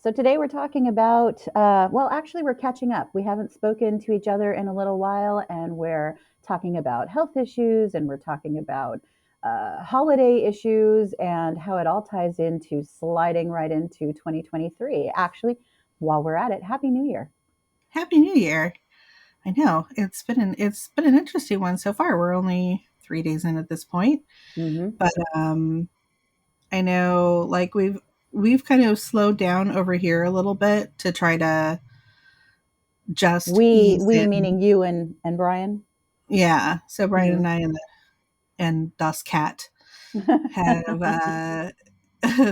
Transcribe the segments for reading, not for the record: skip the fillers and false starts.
So today we're talking about, well, actually, we're catching up. We haven't spoken to each other in a little while, and we're talking about health issues and we're talking about holiday issues and how it all ties into sliding right into 2023. Actually, while we're at it, Happy New Year. Happy New Year. I know. It's been an interesting one so far. We're only 3 days in at this point. Hmm. But I know like we've kind of slowed down over here a little bit to try to just ease We in. meaning you and Brian. Yeah. So Brian Hmm. and I and Das Cat have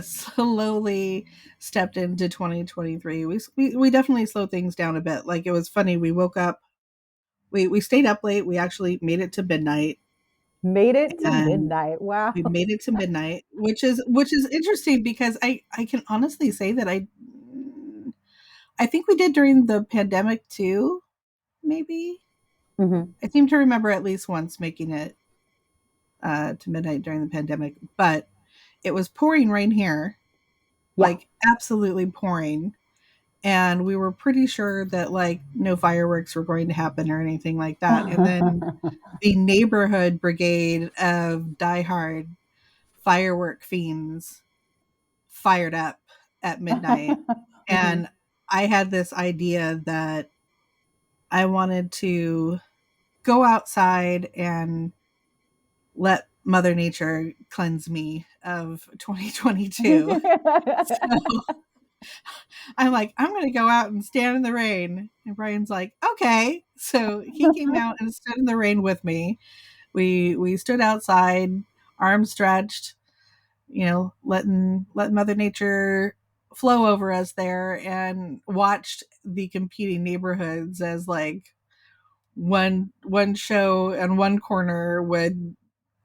slowly stepped into 2023. We definitely slowed things down a bit. Like it was funny. We woke up we stayed up late. We actually made it to midnight, Made it to and midnight. Wow. we made it to midnight, which is interesting because I can honestly say that I think we did during the pandemic too, maybe. Hmm. I seem to remember at least once making it to midnight during the pandemic, but it was pouring rain here, Yeah. like absolutely pouring, and we were pretty sure that like no fireworks were going to happen or anything like that. And then the neighborhood brigade of diehard firework fiends fired up at midnight. Hmm. And I had this idea that I wanted to go outside and let Mother Nature cleanse me of 2022. So I'm like, I'm going to go out and stand in the rain. And Brian's like, okay. So he came out and stood in the rain with me. We stood outside, arms stretched, letting Mother Nature flow over us there, and watched the competing neighborhoods as like one show and one corner would,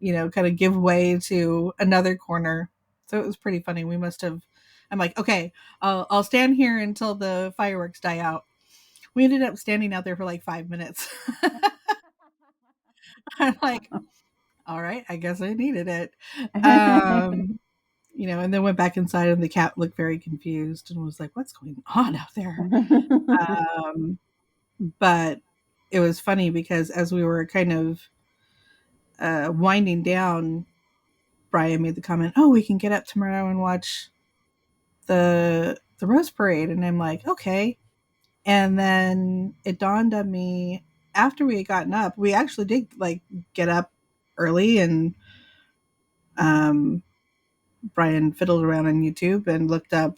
kind of give way to another corner. So it was pretty funny. We must have. I'm like, okay, I'll stand here until the fireworks die out. We ended up standing out there for like 5 minutes. I'm like, all right, I guess I needed it. Um, and then went back inside, and the cat looked very confused and was like, "What's going on out there?" Um, but it was funny because as we were kind of winding down, Brian made the comment, "Oh, we can get up tomorrow and watch the Rose Parade," and I'm like, "Okay." And then it dawned on me after we had gotten up, we actually did like get up early, and um, Brian fiddled around on YouTube and looked up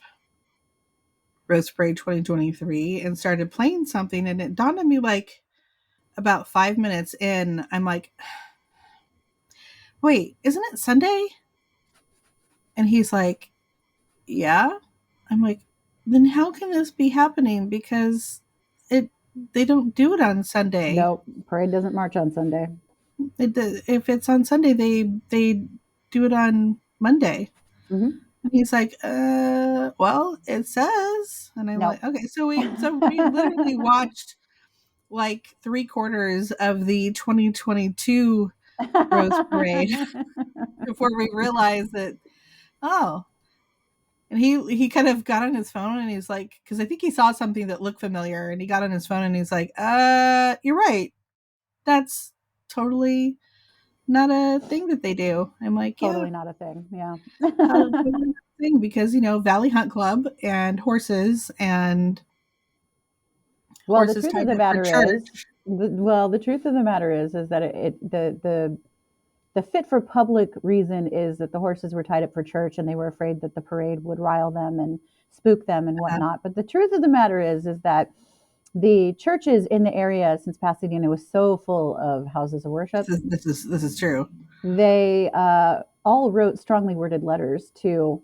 Rose Parade 2023 and started playing something. And it dawned on me like about 5 minutes in, I'm like, wait, isn't it Sunday? And he's like, yeah. I'm like, then how can this be happening? Because it they don't do it on Sunday. Nope, parade doesn't march on Sunday. If it's on Sunday, they do it on Monday. Hmm. And he's like, well, it says. And I'm Nope. like, okay, so we literally watched like 3/4 of the 2022 Rose Parade before we realized that, oh. And he kind of got on his phone, and he's like, because I think he saw something that looked familiar, and he got on his phone and he's like, you're right. That's totally not a thing that they do. I'm like, yeah, Totally not a thing. Yeah. totally not a thing because, Valley Hunt Club and Well, the horses truth of tied the up for matter is, church. the truth of the matter is that the fit for public reason is that the horses were tied up for church and they were afraid that the parade would rile them and spook them and Uh, whatnot. But the truth of the matter is that the churches in the area, since Pasadena was so full of houses of worship, this is true. they all wrote strongly worded letters to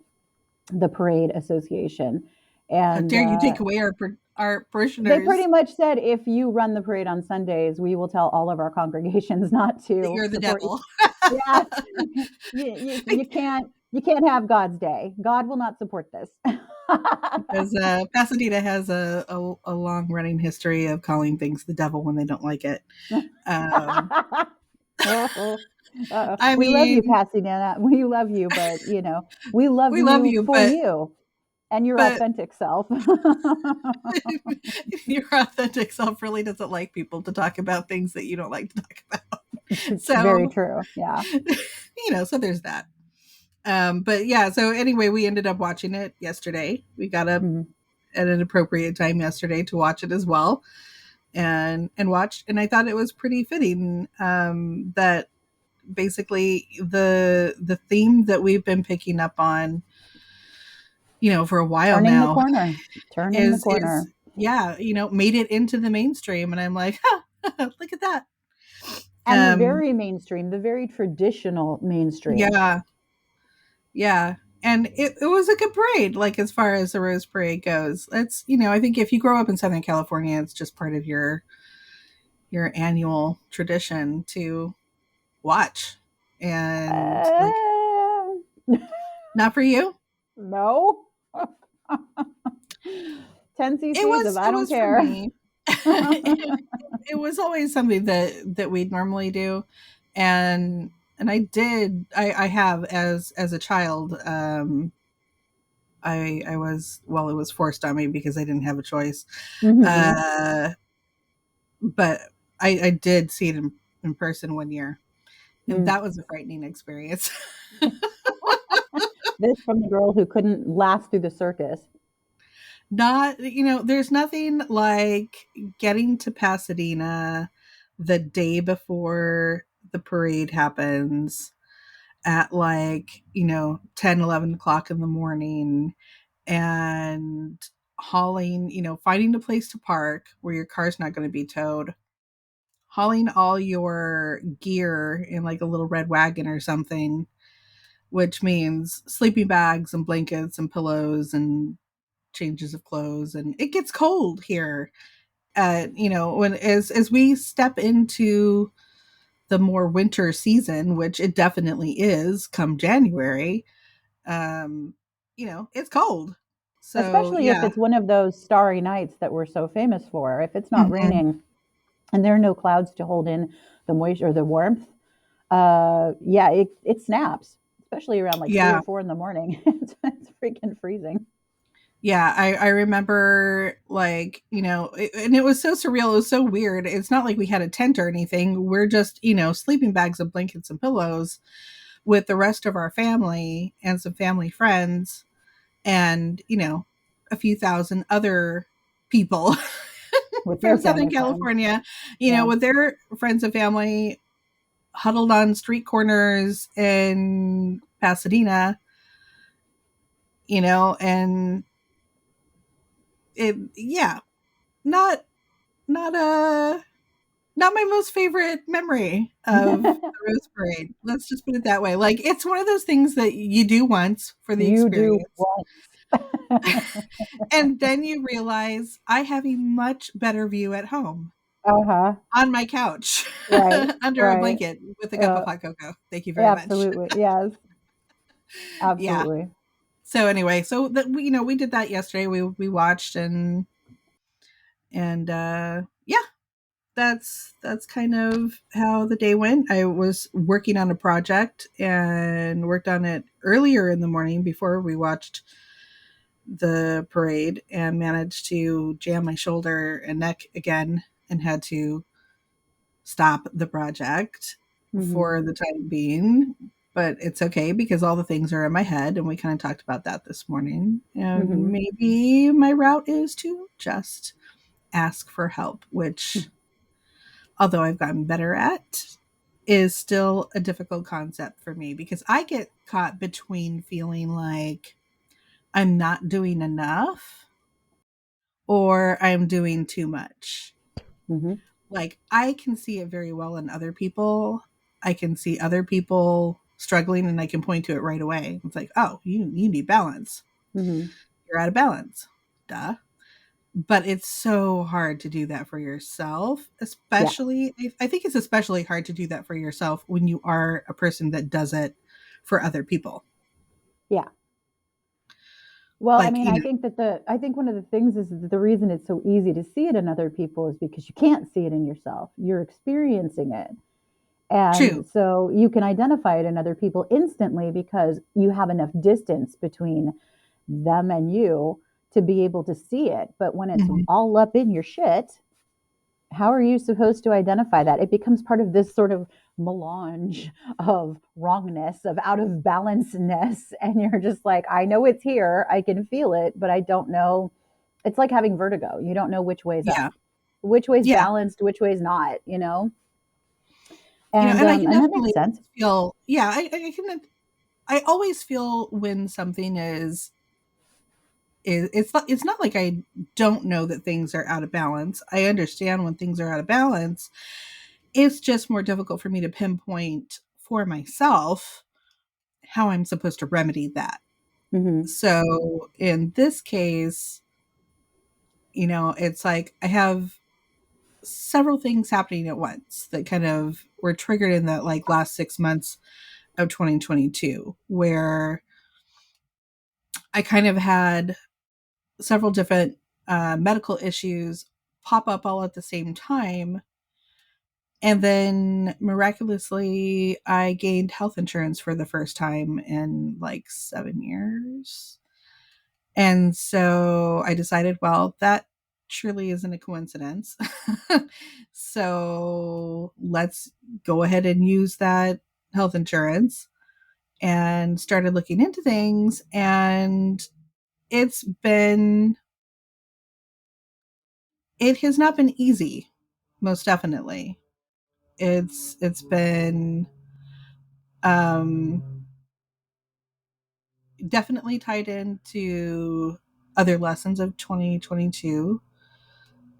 the parade association, How and dare you take away our they pretty parishioners much said, if you run the parade on Sundays, we will tell all of our congregations not that to you're the support you. devil. Yeah, you can't have God's day. God will not support this. Because Pasadena has a long running history of calling things the devil when they don't like it. Um, Oh, I we love you, mean, Pasadena. We love you, but we love we love you you, for but you. And your But authentic self. your authentic self really doesn't like people to talk about things that you don't like to talk about. Very So, true. Yeah. so there's that. But yeah, so anyway, we ended up watching it yesterday. We got up Mhm. at an appropriate time yesterday to watch it as well, and watched, and I thought it was pretty fitting that basically the theme that we've been picking up on, for a while Turning the now corner. Turning the is corner. yeah, made it into the mainstream, and I'm like, look at that. And the Um, very mainstream, the very traditional mainstream. yeah, yeah. And it was a good parade, like as far as the Rose Parade goes. It's I think if you grow up in Southern California, it's just part of your annual tradition to watch. And like, Uh, not for you? no. 10 It cc's of was I it don't was for care. me. It was always something that we'd normally do, and I have as a child. I was, well, it was forced on me because I didn't have a choice. Hmm. Uh, but I did see it in person one year, and Mm. that was a frightening experience. This from the girl who couldn't last through the circus. Not, there's nothing like getting to Pasadena the day before the parade happens at like, 10, 11 o'clock in the morning, and hauling, finding a place to park where your car's not going to be towed, hauling all your gear in like a little red wagon or something, which means sleeping bags and blankets and pillows and changes of clothes. And it gets cold here. When as we step into the more winter season, which it definitely is come January, it's cold. So Especially if yeah. it's one of those starry nights that we're so famous for. If it's not Mhm. raining and there are no clouds to hold in the moisture or the warmth, yeah, it snaps, especially around like three Yeah. or four in the morning. It's freaking freezing. Yeah, I remember, like, and it was so surreal, it was so weird. It's not like we had a tent or anything. We're just, sleeping bags and blankets and pillows with the rest of our family and some family friends, and, a few thousand other people With their from Southern family friends. California, Yeah. with their friends and family huddled on street corners in Pasadena, and yeah, not not a not my most favorite memory of the Rose Parade. Let's just put it that way. Like, it's one of those things that you do once for the You do experience, once. and then you realize I have a much better view at home Uh-huh. on my couch Right. under a Right. blanket with a cup of Uh, hot cocoa. Thank you very much. absolutely. Yes. Yeah. Absolutely. So anyway, so that we did that yesterday. We watched, and yeah, that's kind of how the day went. I was working on a project and worked on it earlier in the morning before we watched the parade, and managed to jam my shoulder and neck again, and had to stop the project Hmm. for the time being. But it's okay because all the things are in my head, and we kind of talked about that this morning. And Hmm. maybe my route is to just ask for help, which, although I've gotten better at, is still a difficult concept for me because I get caught between feeling like I'm not doing enough or I'm doing too much. Hmm. Like, I can see it very well in other people. I can see other people struggling and I can point to it right away. It's like, oh, you need balance. Hmm. You're out of balance. Duh. But it's so hard to do that for yourself, Yeah. especially I think it's especially hard to do that for yourself when you are a person that does it for other people. Yeah. Well, I Like, mean, I think one of the things is that the reason it's so easy to see it in other people is because you can't see it in yourself. You're experiencing it. true. And so you can identify it in other people instantly because you have enough distance between them and you to be able to see it. But when it's Mhm. all up in your shit, how are you supposed to identify that? It becomes part of this sort of melange of wrongness, of out of balanceness. And you're just like, I know it's here, I can feel it, but I don't know. It's like having vertigo. You don't know which way's Yeah. up, which way's Yeah. balanced, which way's not, you know? And I can And that makes definitely sense. feel, yeah, I can, I always feel when something it's not like I don't know that things are out of balance. I understand when things are out of balance. It's just more difficult for me to pinpoint for myself how I'm supposed to remedy that. Hmm. So in this case, it's like I have several things happening at once that kind of were triggered in that like last 6 months of 2022, where I kind of had several different medical issues pop up all at the same time. And then miraculously, I gained health insurance for the first time in like 7 years. And so I decided, well, that surely isn't a coincidence. So let's go ahead and use that health insurance, and started looking into things. And it's been, it has not been easy, most definitely. It's been um, definitely tied into other lessons of 2022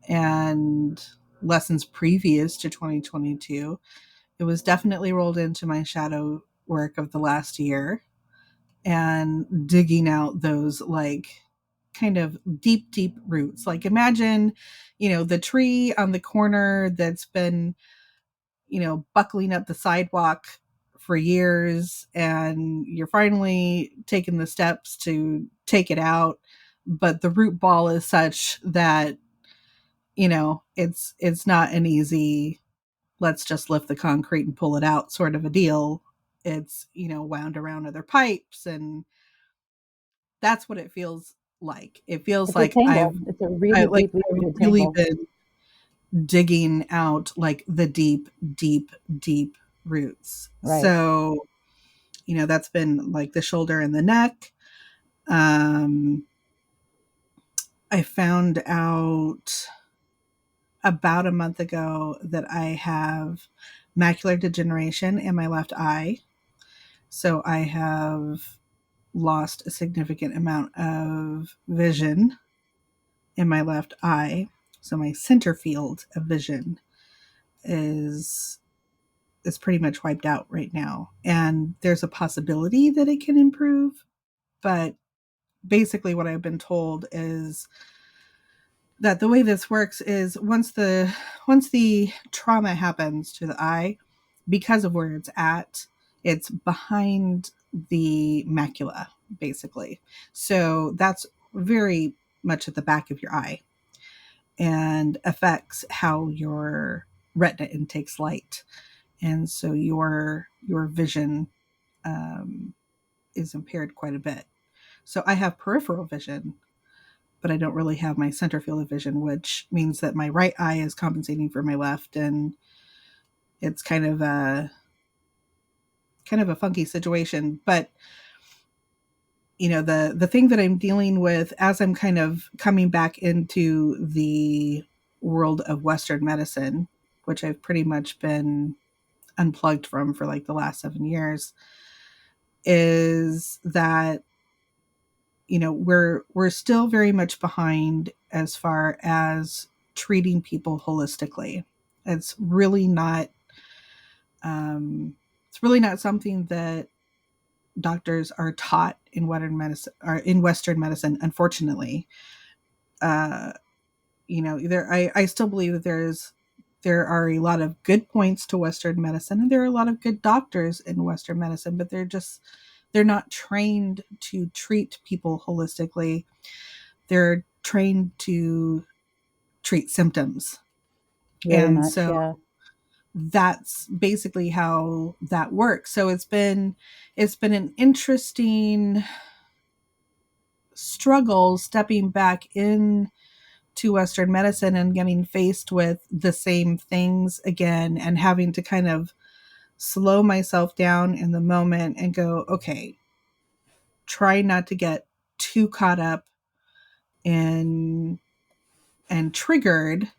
and lessons previous to 2022. It was definitely rolled into my shadow work of the last year, and digging out those like kind of deep, deep roots. Like imagine, the tree on the corner that's been, buckling up the sidewalk for years, and you're finally taking the steps to take it out, but the root ball is such that it's not an easy let's just lift the concrete and pull it out sort of a deal. It's wound around other pipes, and that's what it feels like. It feels It's a like tangle. It's a really deeply I've rooted really tangle. been digging out like the deep, deep, deep roots. Right. So, that's been like the shoulder and the neck. Um, I found out about a month ago that I have macular degeneration in my left eye. So I have lost a significant amount of vision in my left eye. So my center field of vision is pretty much wiped out right now. And there's a possibility that it can improve, but basically what I've been told is that the way this works is once the trauma happens to the eye, because of where it's behind the macula, basically. So that's very much at the back of your eye, and affects how your retina intakes light. And so your vision um, is impaired quite a bit. So I have peripheral vision, but I don't really have my center field of vision, which means that my right eye is compensating for my left, and it's kind of a funky situation. But the thing that I'm dealing with as I'm kind of coming back into the world of Western medicine, which I've pretty much been unplugged from for like the last 7 years, is that we're still very much behind as far as treating people holistically. It's really not it's really not something that doctors are taught in Western medicine, unfortunately. uh I still believe that there are a lot of good points to Western medicine, and there are a lot of good doctors in Western medicine, but they're not trained to treat people holistically. They're trained to treat symptoms. Very And much. so Yeah. that's basically how that works. So it's been an interesting struggle stepping back in to Western medicine and getting faced with the same things again and having to kind of slow myself down in the moment and go, okay, try not to get too caught up in and triggered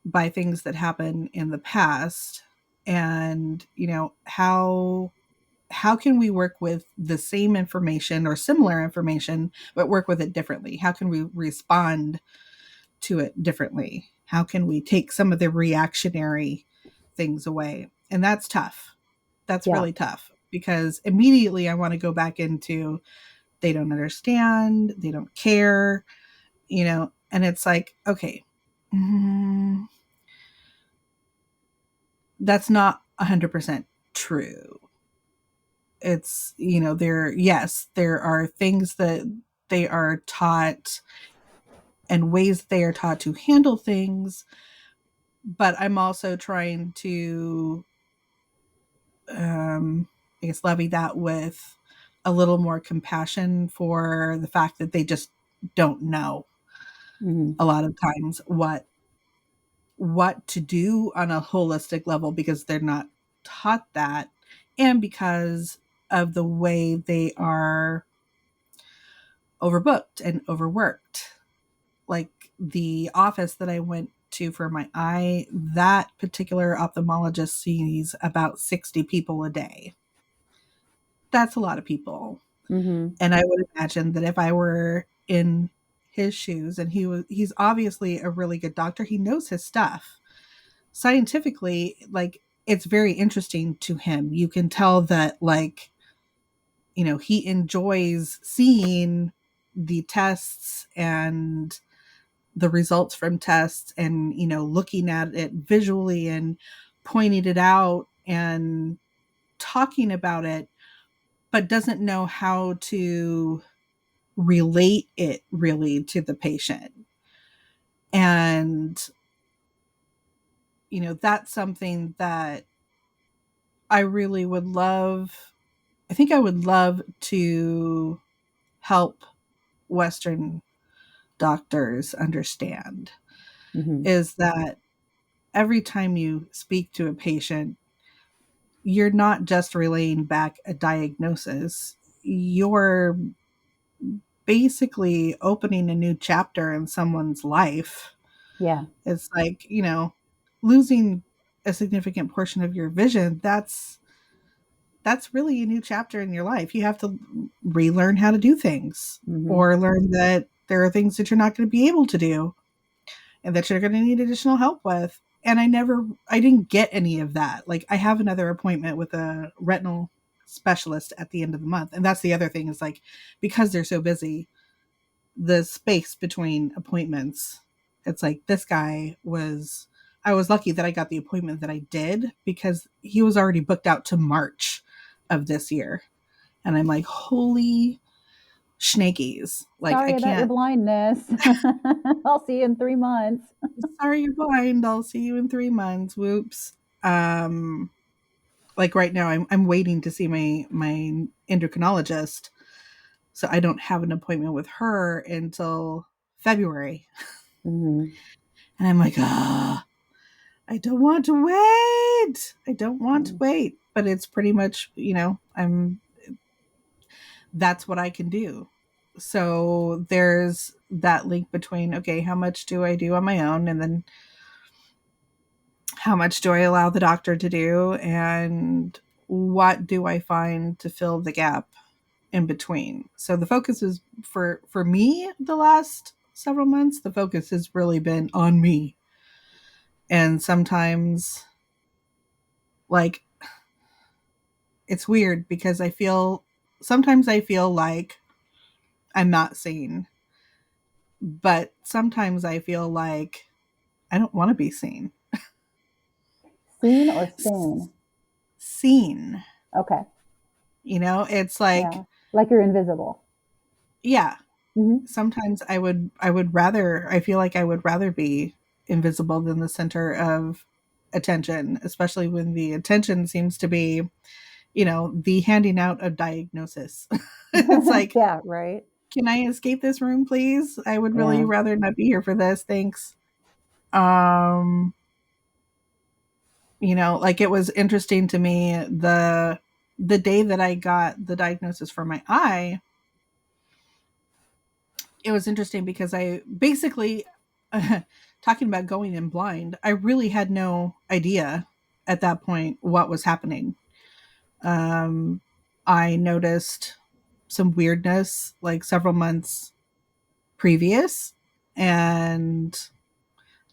by things that happen in the past. And how can we work with the same information or similar information but work with it differently? How can we respond to it differently? How can we take some of the reactionary things away? And that's tough. That's Yeah. really tough because immediately I want to go back into they don't understand, they don't care, and it's like, okay, mm, that's not 100% true. It's, yes, there are things that they are taught and ways that they are taught to handle things, but I'm also trying to, um, I guess, levy that with a little more compassion for the fact that they just don't know Hmm. a lot of times what to do on a holistic level because they're not taught that and because of the way they are overbooked and overworked. Like the office that I went to for my eye, that particular ophthalmologist sees about 60 people a day. That's a lot of people. Hmm. And I would imagine that if I were in his shoes and he's obviously a really good doctor, he knows his stuff. Scientifically, like it's very interesting to him. You can tell that like, he enjoys seeing the tests and the results from tests and looking at it visually and pointing it out and talking about it, but doesn't know how to relate it really to the patient. And that's something that I really would love. I think I would love to help Western doctors understand Hmm. is that every time you speak to a patient, you're not just relaying back a diagnosis. You're basically opening a new chapter in someone's life. Yeah. It's like, losing a significant portion of your vision, that's really a new chapter in your life. You have to relearn how to do things Hmm. or learn that there are things that you're not going to be able to do and that you're going to need additional help with. And I didn't get any of that. Like I have another appointment with a retinal specialist at the end of the month. And that's the other thing is like, because they're so busy, the space between appointments, it's like I was lucky that I got the appointment that I did because he was already booked out to March of this year. And I'm like, holy schnakies. Like I Sorry about your can't, blindness. I'll see you in 3 months. sorry you're blind. I'll see you in 3 months. Whoops. Um like right now I'm waiting to see my endocrinologist. So I don't have an appointment with her until February. Hmm. And I'm like, I don't want to wait. I don't want to Hmm. wait. But it's pretty much, that's what I can do. So there's that link between, okay, how much do I do on my own? And then how much do I allow the doctor to do? And what do I find to fill the gap in between? So the focus is for me the last several months, the focus has really been on me. And like, it's weird because sometimes I feel like I'm not seen, but sometimes I feel like I don't want to be seen. Seen or sane? Seen, Okay. it's like, Yeah. Like you're invisible. yeah, Hmm. sometimes I feel like I would rather be invisible than the center of attention, especially when the attention seems to be, the handing out of diagnosis. It's like, Yeah, right. Can I escape this room, please? I would really Yeah. rather not be here for this. Thanks. Um, like it was interesting to me the day that I got the diagnosis for my eye. It was interesting because I basically talking about going in blind. I really had no idea at that point what was happening. Um, I noticed some weirdness like several months previous, and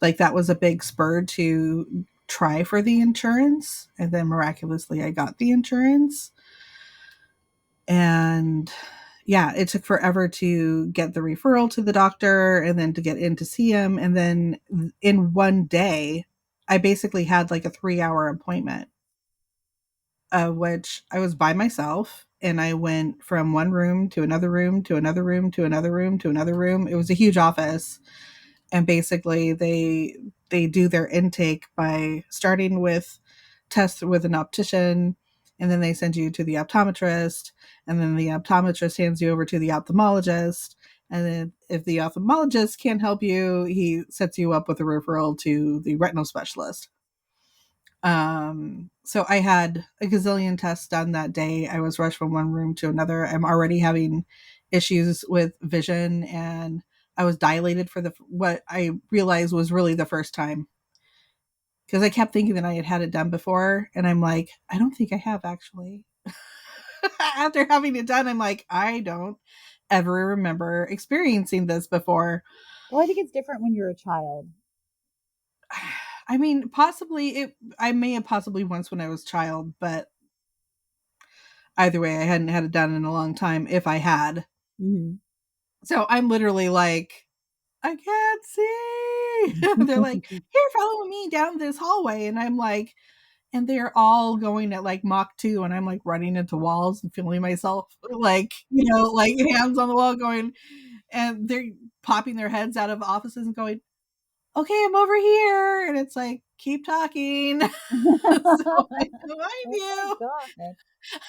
like that was a big spur to try for the insurance, and then miraculously I got the insurance. And yeah, it took forever to get the referral to the doctor and then to get in to see him, and then in one day I basically had like a 3-hour appointment, which I was by myself, and I went from one room to another room to another room to another room to another room. It was a huge office, and basically they do their intake by starting with tests with an optician, and then they send you to the optometrist, and then the optometrist hands you over to the ophthalmologist, and then if the ophthalmologist can't help you, he sets you up with a referral to the retinal specialist. So I had a gazillion tests done that day. I was rushed from one room to another. I'm already having issues with vision, and I was dilated for the what I realized was really the first time, because I kept thinking that I had had it done before, and I'm like, I don't think I have actually. After having it done, I'm like, I don't ever remember experiencing this before. Well, I think it's different when you're a child. I mean, possibly it. I may have possibly once when I was a child, but either way, I hadn't had it done in a long time. If I had, Mhm. so I'm literally like, I can't see. They're like, here, follow me down this hallway, and I'm like, and they're all going at like Mach 2, and I'm like running into walls and feeling myself like, like hands on the wall going, and they're popping their heads out of offices and going, okay, I'm over here. And it's like, keep talking. So I find Oh my you. god.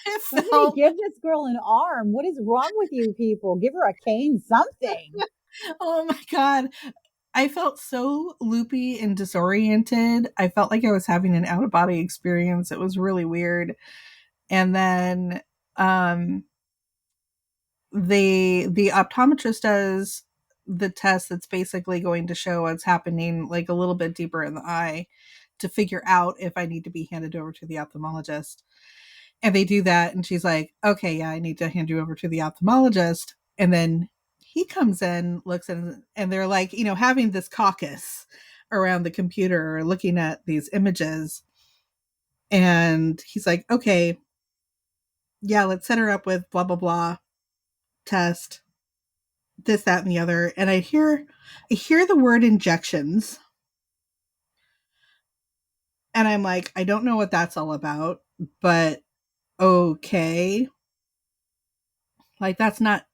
I Somebody felt, give this girl an arm. What is wrong with you people? Give her a cane, something. oh my God. I felt so loopy and disoriented. I felt like I was having an out of body experience. It was really weird. And then um the optometrist does the test that's basically going to show what's happening like a little bit deeper in the eye to figure out if I need to be handed over to the ophthalmologist. And they do that, and she's like, okay, yeah, I need to hand you over to the ophthalmologist. And then he comes in, looks at, and they're like, having this caucus around the computer looking at these images. And he's like, okay, yeah, let's set her up with blah blah blah test, this, that, and the other. And I hear the word injections, and I'm like, I don't know what that's all about, but okay. Like that's not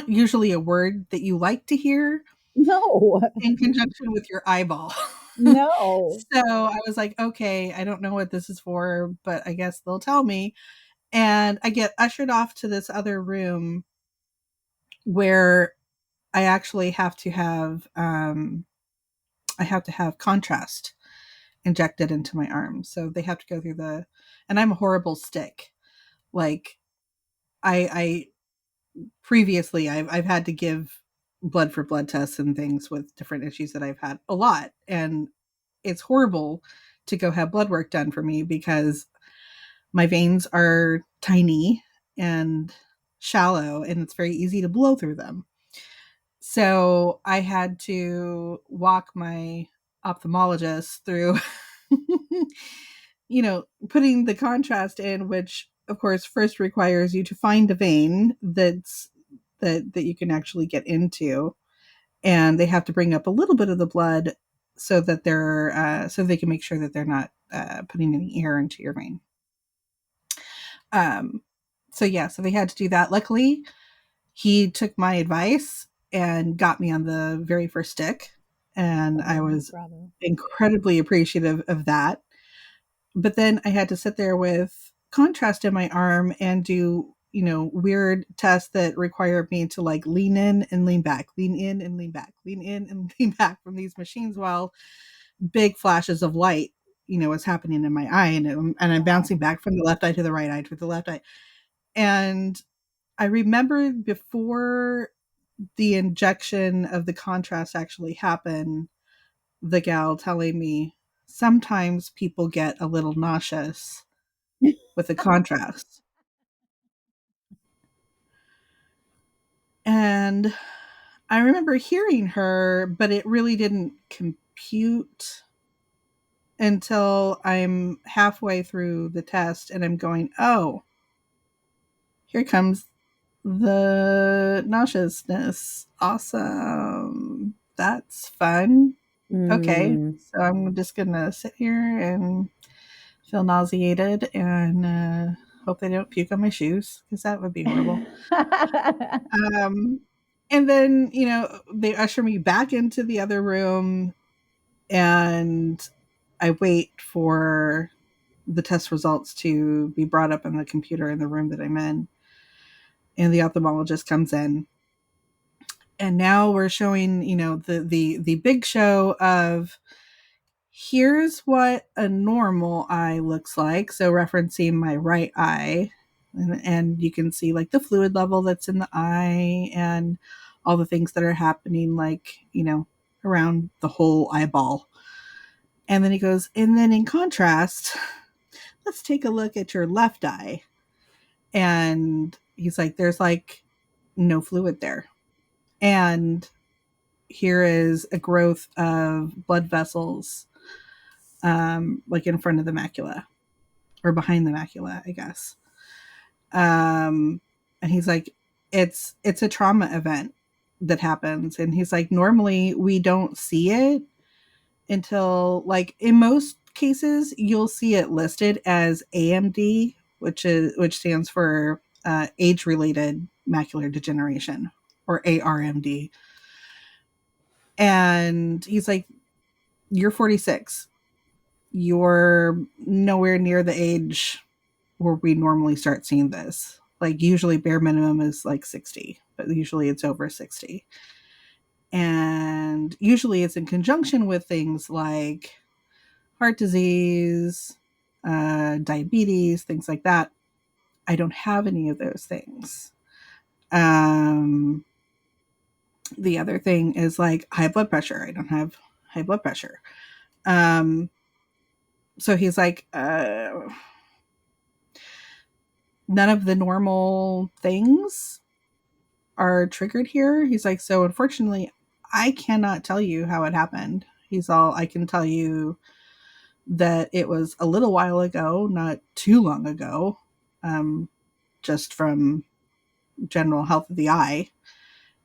usually a word that you like to hear No. in conjunction with your eyeball. No. So I was like, okay, I don't know what this is for, but I guess they'll tell me. And I get ushered off to this other room where I actually have to have contrast injected into my arm. So they have to go through and I'm a horrible stick. Like I previously I've had to give blood for blood tests and things with different issues that I've had a lot. And it's horrible to go have blood work done for me because my veins are tiny and shallow, and it's very easy to blow through them. So I had to walk my ophthalmologist through, putting the contrast in, which of course first requires you to find a vein that you can actually get into, and they have to bring up a little bit of the blood so that so they can make sure that they're not putting any air into your vein. Um, so yeah, so they had to do that. Luckily, he took my advice and got me on the very first stick, and I Oh, was bravo. incredibly appreciative of that. But then I had to sit there with contrast in my arm and do weird tests that require me to like lean in and lean back, lean in and lean back, lean in and lean back from these machines while big flashes of light, is happening in my eye, and I'm bouncing back from the left eye to the right eye to the left eye. And I remember before the injection of the contrast actually happened, the gal telling me sometimes people get a little nauseous with the contrast. And I remember hearing her, but it really didn't compute until I'm halfway through the test and I'm going, oh, here comes the nauseousness. Awesome. That's fun. Okay. Mm. So I'm just going to sit here and feel nauseated and hope they don't puke on my shoes because that would be horrible. Um, and then, they usher me back into the other room and I wait for the test results to be brought up on the computer in the room that I'm in. And the ophthalmologist comes in. And now we're showing, the big show of here's what a normal eye looks like. So referencing my right eye. And you can see like the fluid level that's in the eye and all the things that are happening, like, around the whole eyeball. And then he goes, and then in contrast, let's take a look at your left eye. And he's like, there's like no fluid there. And here is a growth of blood vessels, like in front of the macula or behind the macula, I guess. And he's like, it's a trauma event that happens. And he's like, normally we don't see it until, like, in most cases you'll see it listed as AMD, which stands for age related macular degeneration, or ARMD. And he's like, you're 46, you're nowhere near the age where we normally start seeing this. Like, usually bare minimum is like 60, but usually it's over 60. And usually it's in conjunction with things like heart disease, diabetes, things like that. I don't have any of those things. Um, the other thing is like high blood pressure. I don't have high blood pressure. Um, so he's like, none of the normal things are triggered here. He's like, so unfortunately, I cannot tell you how it happened. He's all, I can tell you that it was a little while ago, not too long ago, just from general health of the eye.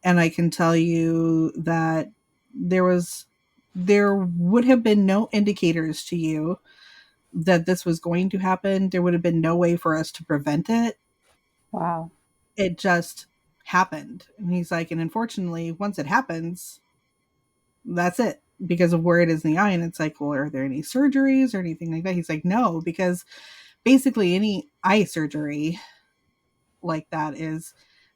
And I can tell you that there would have been no indicators to you that this was going to happen. There would have been no way for us to prevent it. Wow. It just happened. And he's like, and unfortunately, once it happens, that's it, because of where it is in the eye. And it's like, well, are there any surgeries or anything like that? He's like, no, because basically any eye surgery like that is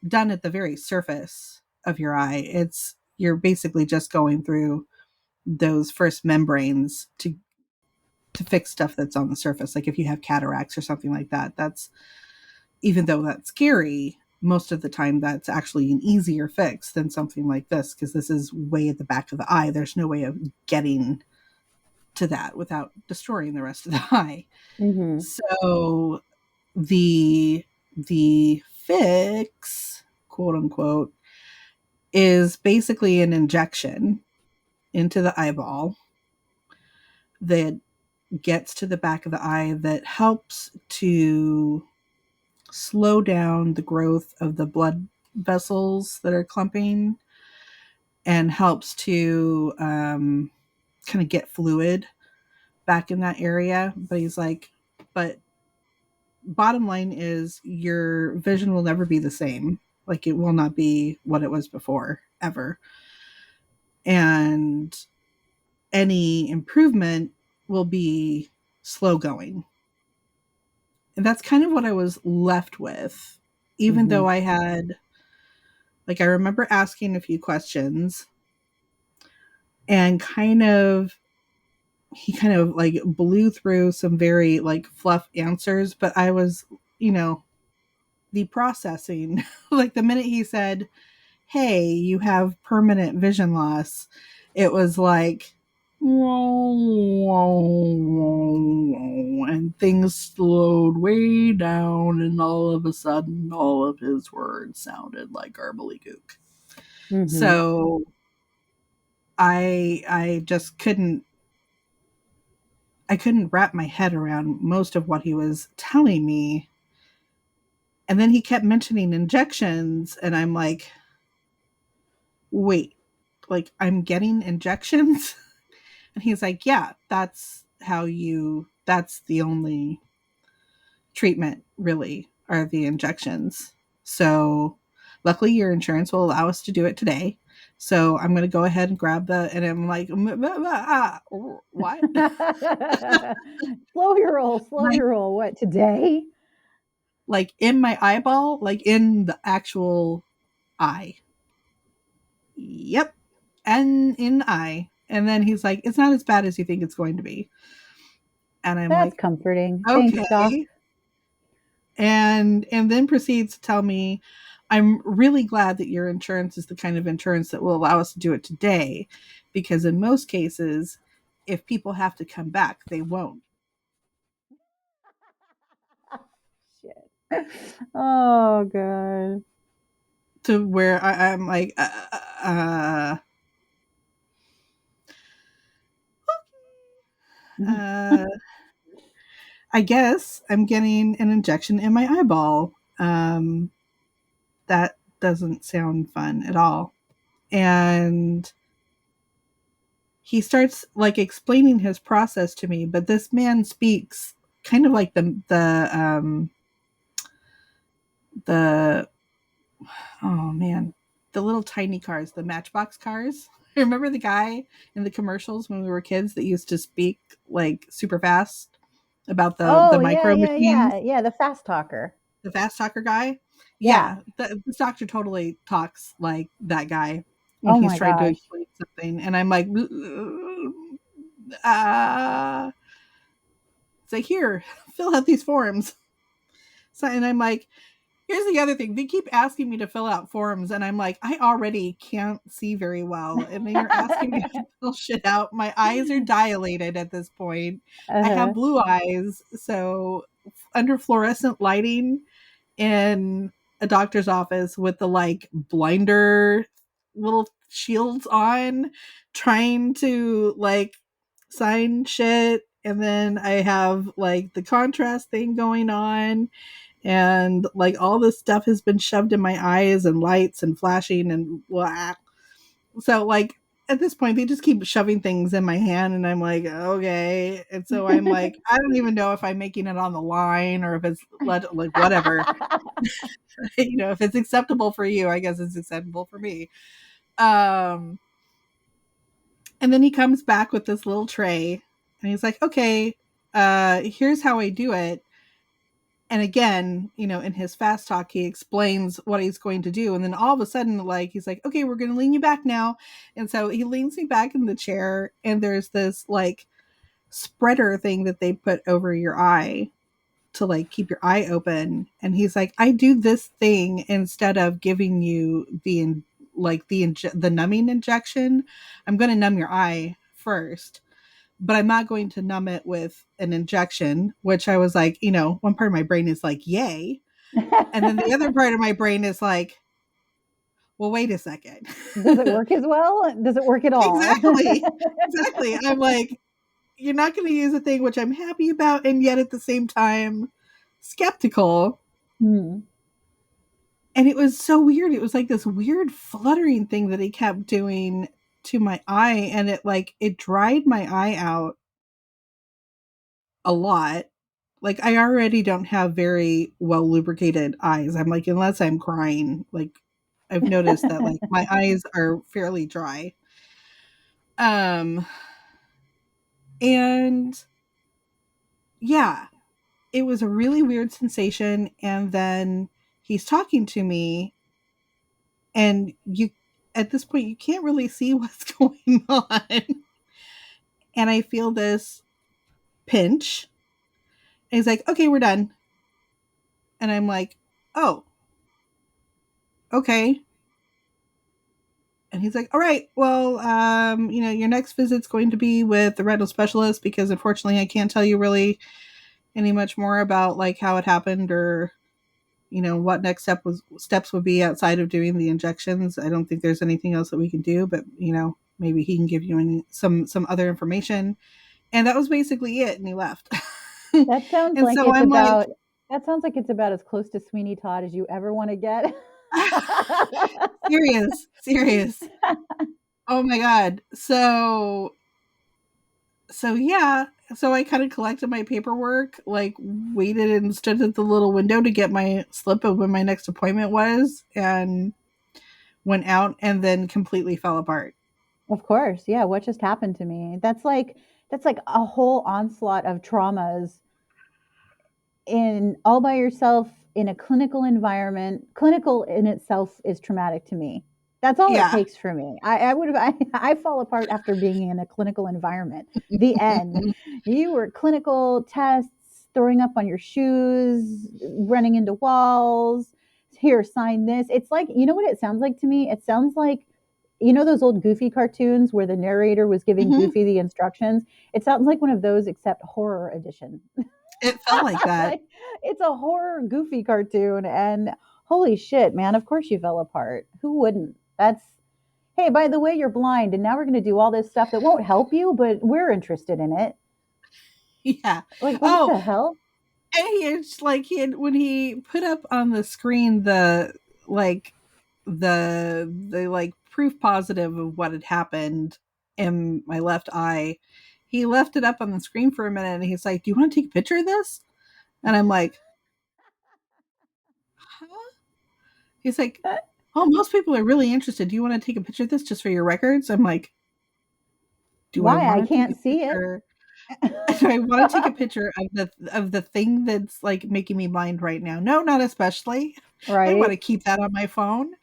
done at the very surface of your eye. You're basically just going through those first membranes to fix stuff that's on the surface. Like if you have cataracts or something like that, that's, even though that's scary, most of the time that's actually an easier fix than something like this, because this is way at the back of the eye. There's no way of getting to that without destroying the rest of the eye. Mm-hmm. So the fix, quote unquote, is basically an injection into the eyeball that gets to the back of the eye that helps to slow down the growth of the blood vessels that are clumping and helps to kind of get fluid back in that area. But he's like, but bottom line is your vision will never be the same. Like, it will not be what it was before, ever. And any improvement will be slow going. And that's kind of what I was left with even though Mhm. I had, like, I remember asking a few questions and he kind of like blew through some very like fluff answers, but I was, you know, the processing, like the minute he said, "Hey, you have permanent vision loss," it was like, and things slowed way down, and all of a sudden, all of his words sounded like gobbledygook. Mhm. So I just couldn't wrap my head around most of what he was telling me. And then he kept mentioning injections, and I'm like, wait, like I'm getting injections? And he's like, yeah, that's the only treatment really are the injections. So luckily your insurance will allow us to do it today. So I'm going to go ahead and grab and I'm like, what? Slow Like, your roll. What today? like in my eyeball, like in the actual eye. Yep. And in the eye. And then he's like, it's not as bad as you think it's going to be. And I'm That's like, comforting. Thanks, doc. okay. And then proceeds to tell me, I'm really glad that your insurance is the kind of insurance that will allow us to do it today, because in most cases, if people have to come back, they won't. Shit. Oh god. To where I'm like, uh, I guess I'm getting an injection in my eyeball. That doesn't sound fun at all. And he starts like explaining his process to me, but this man speaks kind of like the oh man, the little tiny cars, the Matchbox cars. Remember the guy in the commercials when we were kids that used to speak like super fast about the Oh, yeah, micro yeah, yeah. machines? Yeah, the fast talker. The fast talker guy? Yeah. Yeah, this doctor totally talks like that guy when Oh he's my trying to gosh. explain something, and I'm like, ah. It's like, here, fill out these forms. So, and I'm like, here's the other thing. They keep asking me to fill out forms, and I'm like, I already can't see very well. And then you're asking me to fill shit out. My eyes are dilated at this point. I have Uh-huh. blue eyes. So, under fluorescent lighting in a doctor's office with the like blinder little shields on, trying to like sign shit. And then I have like the contrast thing going on, and like all this stuff has been shoved in my eyes and lights and flashing and blah. So like at this point they just keep shoving things in my hand, and I'm like, okay. And so I'm like, I don't even know if I'm making it on the line or if it's like whatever. If it's acceptable for you, I guess it's acceptable for me. Um and then he comes back with this little tray, and he's like, okay, here's how I do it. And again, in his fast talk, he explains what he's going to do. And then all of a sudden, like, he's like, okay, we're going to lean you back now. And so he leans me back in the chair, and there's this like spreader thing that they put over your eye to like keep your eye open. And he's like, I do this thing instead of giving you the numbing injection. I'm going to numb your eye first, but I'm not going to numb it with an injection, which I was like, one part of my brain is like, yay. And then the other part of my brain is like, well, wait a second. Does it work as well? Does it work at all? Exactly. Exactly. I'm like, you're not going to use a thing which I'm happy about, and yet at the same time skeptical. Hmm. And it was so weird. It was like this weird fluttering thing that he kept doing to my eye, and it dried my eye out a lot. Like I already don't have very well lubricated eyes. I'm like, unless I'm crying, like I've noticed that like my eyes are fairly dry. Um and yeah, it was a really weird sensation. And then he's talking to me, and you at this point you can't really see what's going on. And I feel this pinch. And he's like, "Okay, we're done." And I'm like, "Oh, okay." And he's like, "All right, well, your next visit's going to be with the retinal specialist because unfortunately I can't tell you really any much more about like how it happened or what next steps would be outside of doing the injections. I don't think there's anything else that we can do, but maybe he can give you some other information." And that was basically it, and he left. That sounds And like so it's I'm like, about that sounds like it's about as close to Sweeney Todd as you ever wanna get. serious, serious. Oh my god. So yeah, so I kind of collected my paperwork, like waited and stood at the little window to get my slip of when my next appointment was, and went out, and then completely fell apart. Of course, yeah, what just happened to me? That's like a whole onslaught of traumas in all by yourself in a clinical environment. Clinical in itself is traumatic to me. That's all it Yeah. takes for me. I would have I fall apart after being in a clinical environment. The end. You were clinical tests, throwing up on your shoes, running into walls. Here, sign this. It's like, you know what it sounds like to me? It sounds like, those old Goofy cartoons where the narrator was giving Hmm. Goofy the instructions? It sounds like one of those, except horror edition. It felt like that. Like, it's a horror Goofy cartoon, and holy shit, man, of course you fell apart. Who wouldn't? That's Hey, by the way, you're blind, and now we're going to do all this stuff that won't help you, but we're interested in it. Yeah. Like, what Oh, the hell? and it's like he had when he put up on the screen like the like proof positive of what had happened in my left eye. He left it up on the screen for a minute, and he's like, "Do you want to take a picture of this?" And I'm like, "Huh?" He's like, "Oh, most people are really interested. Do you want to take a picture of this just for your records?" I'm like, "Do I Why? I want to take can't a see it. picture? Do I want to take a picture of the thing that's like making me blind right now? No, not especially. I want Right? to keep that on my phone."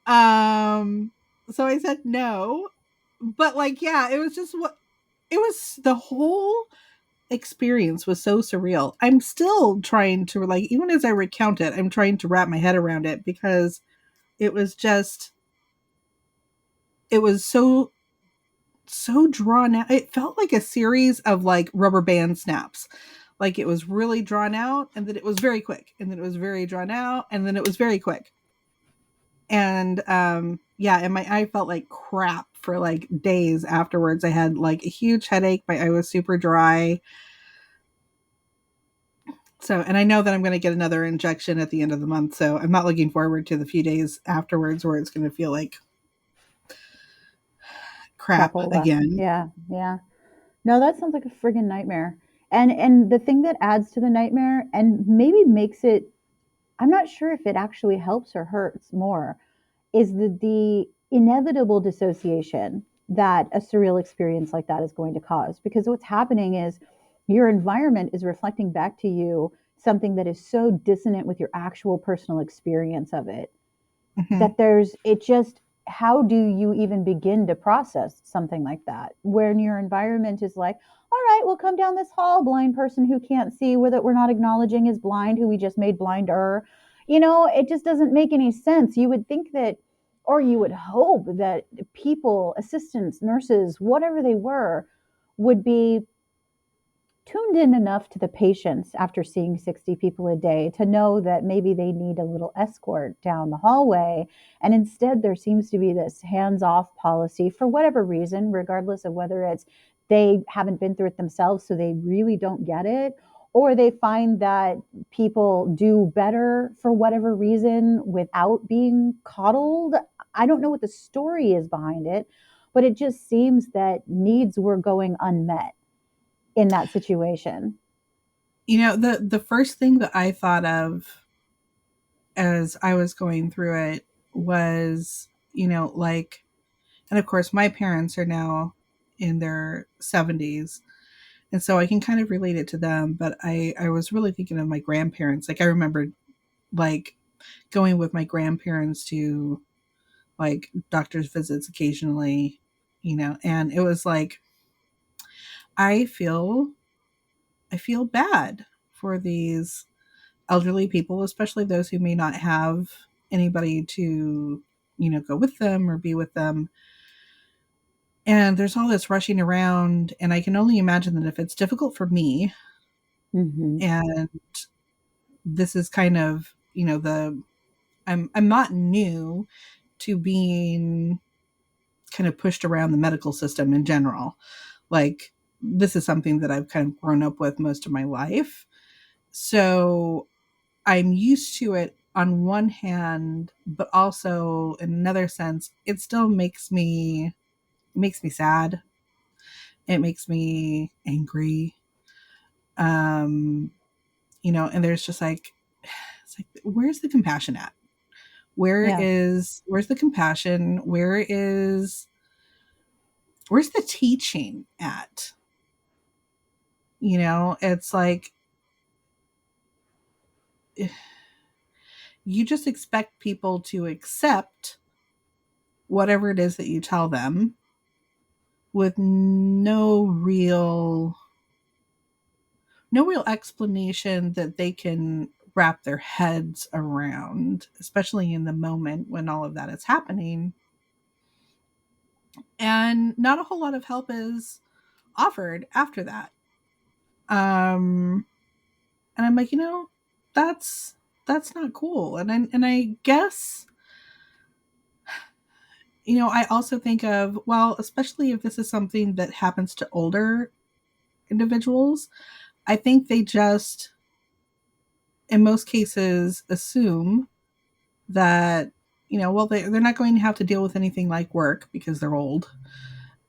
Um, so I said no. But like, yeah, it was just what it was the whole experience was so surreal. I'm still trying to like even as I recount it, I'm trying to wrap my head around it because it was just it was so drawn out. It felt like a series of like rubber band snaps. Like it was really drawn out and then it was very quick and then it was very drawn out and then it was very quick. And yeah, and my eye felt like crap for like days afterwards. I had like a huge headache, my eye was super dry. So, and I know that I'm going to get another injection at the end of the month, so I'm not looking forward to the few days afterwards where it's going to feel like crap Crapola. again. Yeah, yeah. No, that sounds like a friggin' nightmare. And the thing that adds to the nightmare and maybe makes it, I'm not sure if it actually helps or hurts more, is the inevitable dissociation that a surreal experience like that is going to cause. Because what's happening is your environment is reflecting back to you something that is so dissonant with your actual personal experience of it, Hmm. that there's it just how do you even begin to process something like that when your environment is like, all right, we'll come down this hall, blind person who can't see, with it we're not acknowledging is blind, who we just made blinder. It just doesn't make any sense. You would think that, or you would hope that people, assistants, nurses, whatever they were, would be tuned in enough to the patients after seeing 60 people a day to know that maybe they need a little escort down the hallway. And instead, there seems to be this hands off policy for whatever reason, regardless of whether it's they haven't been through it themselves, so they really don't get it, or they find that people do better for whatever reason without being coddled. I don't know what the story is behind it, but it just seems that needs were going unmet in that situation. The first thing that I thought of as I was going through it was, like, and of course my parents are now in their 70s, and so I can kind of relate it to them, but I was really thinking of my grandparents. Like I remembered like going with my grandparents to like doctor's visits occasionally, and it was like I feel I feel bad for these elderly people, especially those who may not have anybody to, go with them or be with them. And there's all this rushing around, and I can only imagine that if it's difficult for me, Hmm. and this is kind of, the I'm not new to being kind of pushed around the medical system in general. Like this is something that I've kind of grown up with most of my life. So I'm used to it on one hand, but also in another sense, it still makes me sad. It makes me angry. Um, and there's just like it's like where's the compassion at? Yeah. Where's the compassion? Where's the teaching at? It's like you just expect people to accept whatever it is that you tell them with no real explanation that they can wrap their heads around, especially in the moment when all of that is happening. And not a whole lot of help is offered after that. And I'm like, that's not cool. And I guess, I also think of, well, especially if this is something that happens to older individuals, I think they just, in most cases, assume that, well, they're not going to have to deal with anything like work because they're old.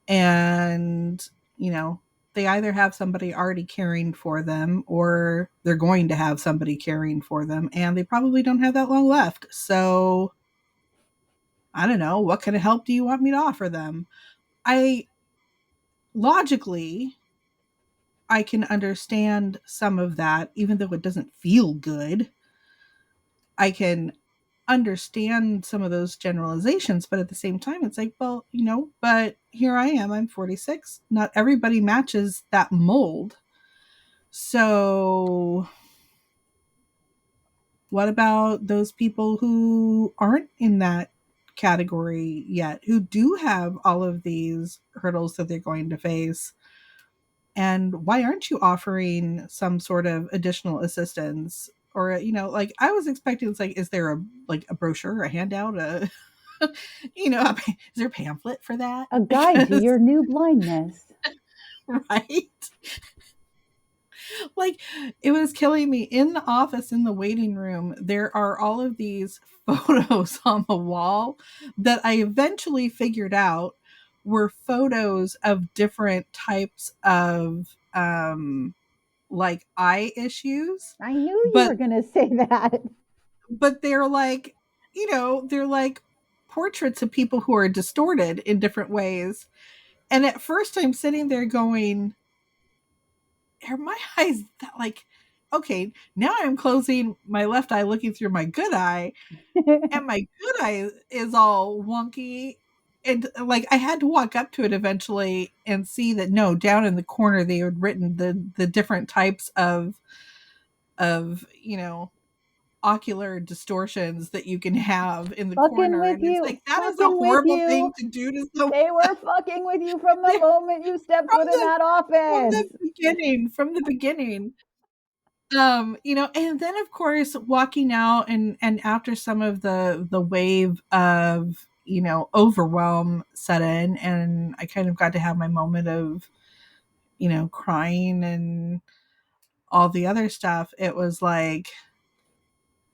And, you know, they either have somebody already caring for them or they're going to have somebody caring for them. And they probably don't have that long left. So I don't know. What kind of help do you want me to offer them? I logically, I can understand some of that, even though it doesn't feel good. I can understand some of those generalizations, but at the same time, it's like, well, but here I am, I'm 46. Not everybody matches that mold. So, what about those people who aren't in that category yet, who do have all of these hurdles that they're going to face? And why aren't you offering some sort of additional assistance? Or, like I was expecting, it's like, is there a brochure, a handout, is there a pamphlet for that? A guide to Because, your new blindness. right? Like, it was killing me in the office, in the waiting room. There are all of these photos on the wall that I eventually figured out were photos of different types of, like eye issues, I knew you but were going to say that. they're like, they're like portraits of people who are distorted in different ways. And at first I'm sitting there going, are my eyes that like, okay, now I'm closing my left eye looking through my good eye, and my good eye is all wonky. And like I had to walk up to it eventually and see that no, down in the corner they had written the different types of ocular distortions that you can have in the Fucking corner. with And it's you. like that is a Fucking with horrible thing you. to do to someone. They were fucking with you from the moment you stepped from foot in the that from office. the beginning. And then of course walking out, and after some of the wave of, overwhelm set in, and I kind of got to have my moment of, crying and all the other stuff. It was like,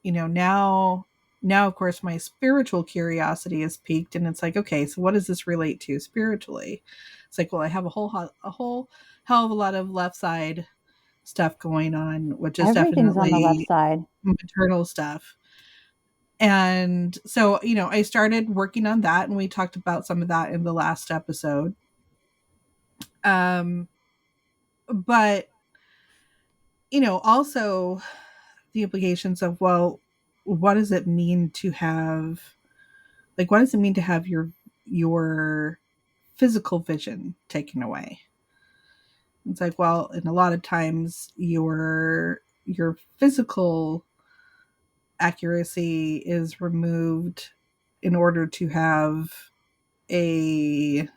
now of course my spiritual curiosity is piqued, and it's like, okay, so what does this relate to spiritually? It's like, well, I have a whole hell of a lot of left side stuff going on, which is Everything's on the left definitely side. maternal stuff. And so, I started working on that, and we talked about some of that in the last episode. Um, but, also the implications of, well, what does it mean to have, like, what does it mean to have your physical vision taken away? It's like, well, and a lot of times your physical accuracy is removed in order to have a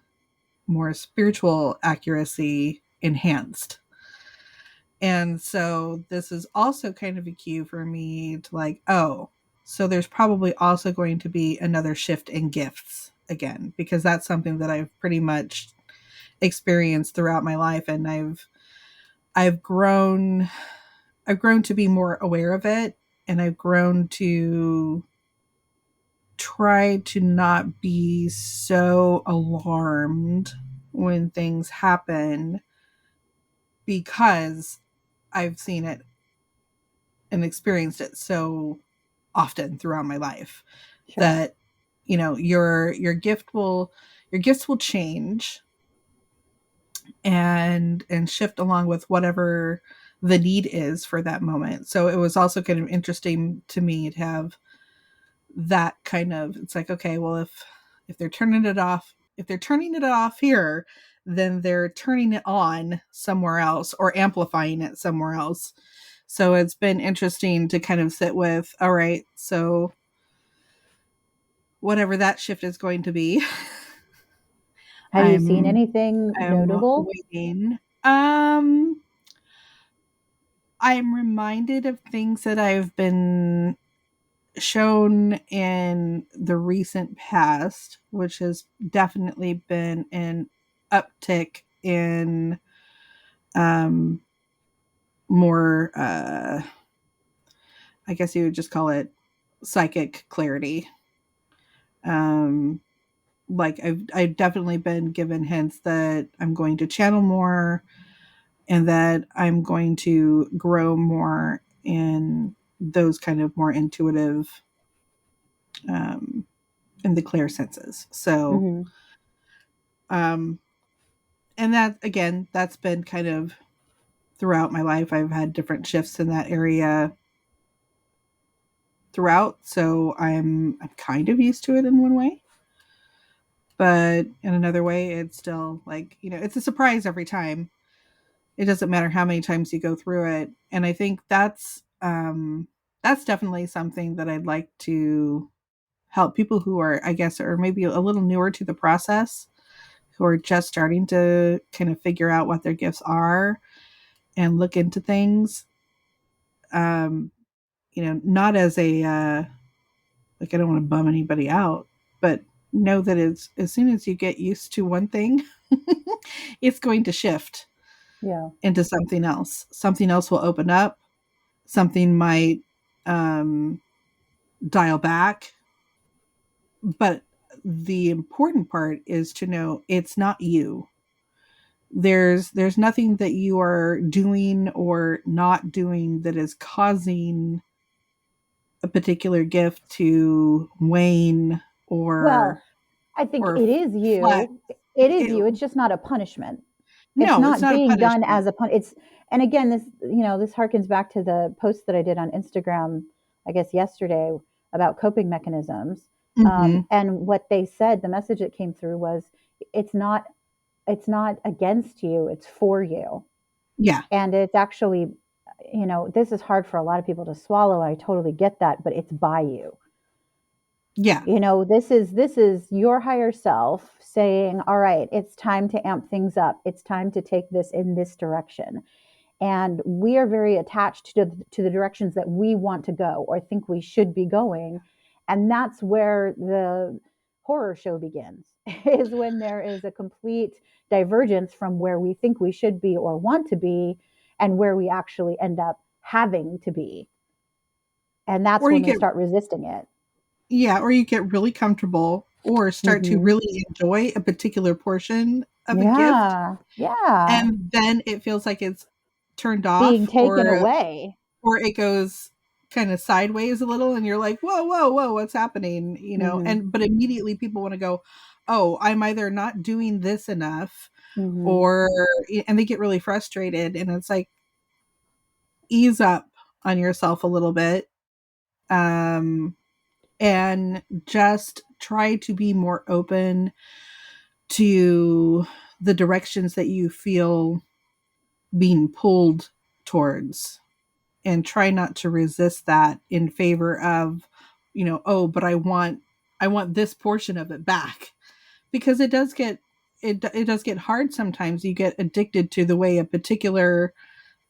more spiritual accuracy enhanced. And so this is also kind of a cue for me to like, oh, so there's probably also going to be another shift in gifts again, because that's something that I've pretty much experienced throughout my life. And I've grown I've grown to be more aware of it, and I've grown to try to not be so alarmed when things happen, because I've seen it and experienced it so often throughout my life Sure. that your gifts will change and shift along with whatever the need is for that moment. So it was also kind of interesting to me to have that kind of, it's like, okay, well, if they're turning it off here, then they're turning it on somewhere else or amplifying it somewhere else. So it's been interesting to kind of sit with, all right, so whatever that shift is going to be, Have you seen i'm anything i'm notable? waiting. I'm reminded of things that I've been shown in the recent past, which has definitely been an uptick in um, more, I guess you would just call it psychic clarity. Um, like I've definitely been given hints that I'm going to channel more and that I'm going to grow more in those kind of more intuitive, um, in the clear senses. So, Hmm. um, and that again, that's been kind of throughout my life. I've had different shifts in that area throughout, so I'm kind of used to it in one way. But in another way, it's still like, it's a surprise every time. It doesn't matter how many times you go through it. And I think that's definitely something that I'd like to help people who are, I guess, or maybe a little newer to the process, who are just starting to kind of figure out what their gifts are and look into things. Um, not as a like, I don't want to bum anybody out, but know that it's, as soon as you get used to one thing, it's going to shift Yeah. into something else. Something else will open up. Something might um, dial back. But the important part is to know it's not you. There's nothing that you are doing or not doing that is causing a particular gift to wane Well, or I think or it is flat. you. It is It, you. It's just not a punishment. It's no, it's not not a being done punishment. as a it's, and again, this harkens back to the post that I did on Instagram, I guess yesterday, about coping mechanisms. Hmm. And what they said, the message that came through was, it's not it's not against you, it's for you. Yeah, And it's actually, this is hard for a lot of people to swallow. I totally get that, but it's by you. yeah. This is your higher self saying, all right, it's time to amp things up. It's time to take this in this direction. And we are very attached to the directions that we want to go or think we should be going. And that's where the horror show begins, is when there is a complete divergence from where we think we should be or want to be and where we actually end up having to be. And that's Or when you we get start resisting it. or you get really comfortable or start to Hmm. really enjoy a particular portion of a gift, Yeah. Yeah. and then it feels like it's turned Being off, taken away. or it goes kind of sideways a little, and you're like, whoa, whoa, whoa, what's happening, Hmm. and but immediately people want to go, oh, I'm either not doing this enough, Hmm. or and they get really frustrated, and it's like, ease up on yourself a little bit. um, and just try to be more open to the directions that you feel being pulled towards, and try not to resist that in favor of, oh, but I want this portion of it back, because it does get hard sometimes. You get addicted to the way a particular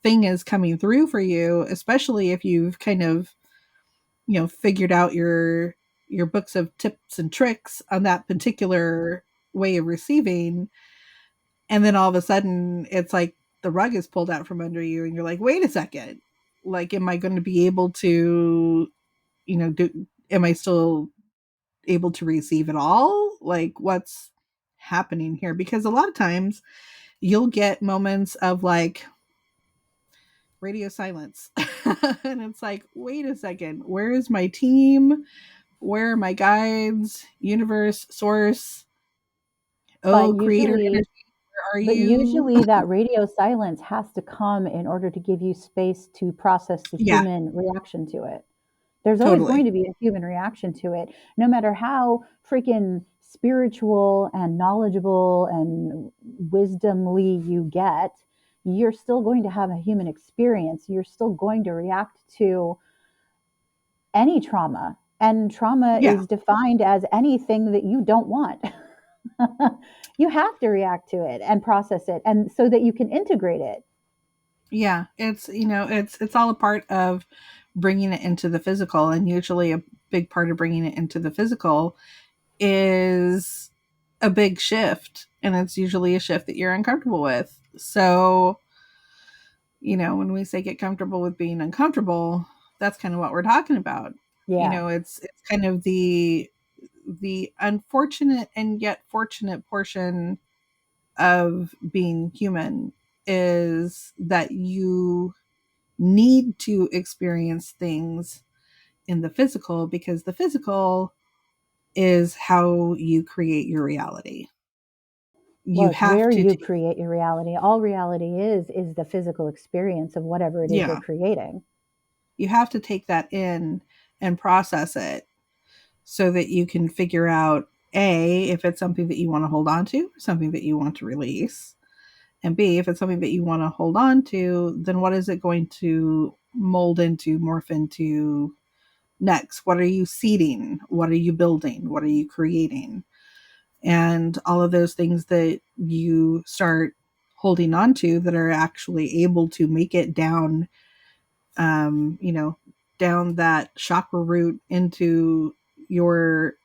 thing is coming through for you, especially if you've kind of, figured out your books of tips and tricks on that particular way of receiving, and then all of a sudden it's like the rug is pulled out from under you and you're like, wait a second, like, am I going to be able to, am I still able to receive it all? Like, what's happening here? Because a lot of times you'll get moments of like radio silence. And it's like, wait a second, where is my team? Where are my guides? Universe, source, But oh, creator usually energy, where are but you? usually that radio silence has to come in order to give you space to process the Yeah, human reaction to it. There's always going totally. to be a human reaction to it, no matter how freaking spiritual and knowledgeable and wisdomly you get. You're still going to have a human experience. You're still going to react to any trauma, and trauma Yeah. is defined as anything that you don't want. You have to react to it and process it, and so that you can integrate it. Yeah, it's all a part of bringing it into the physical, and usually a big part of bringing it into the physical is a big shift, and it's usually a shift that you're uncomfortable with. So, when we say get comfortable with being uncomfortable, that's kind of what we're talking about. Yeah. It's kind of the unfortunate and yet fortunate portion of being human is that you need to experience things in the physical, because the physical is how you create your reality. Well, You it's have where to you take, create your reality. All reality is the physical experience of whatever it is you're yeah, creating. you have to take that in and process it so that you can figure out, A, if it's something that you want to hold on to, something that you want to release, and B, if it's something that you want to hold on to, then what is it going to mold into, morph into next? What are you seeding? What are you building? What are you creating? And all of those things that you start holding on to that are actually able to make it down, um, you know, down that chakra root into your,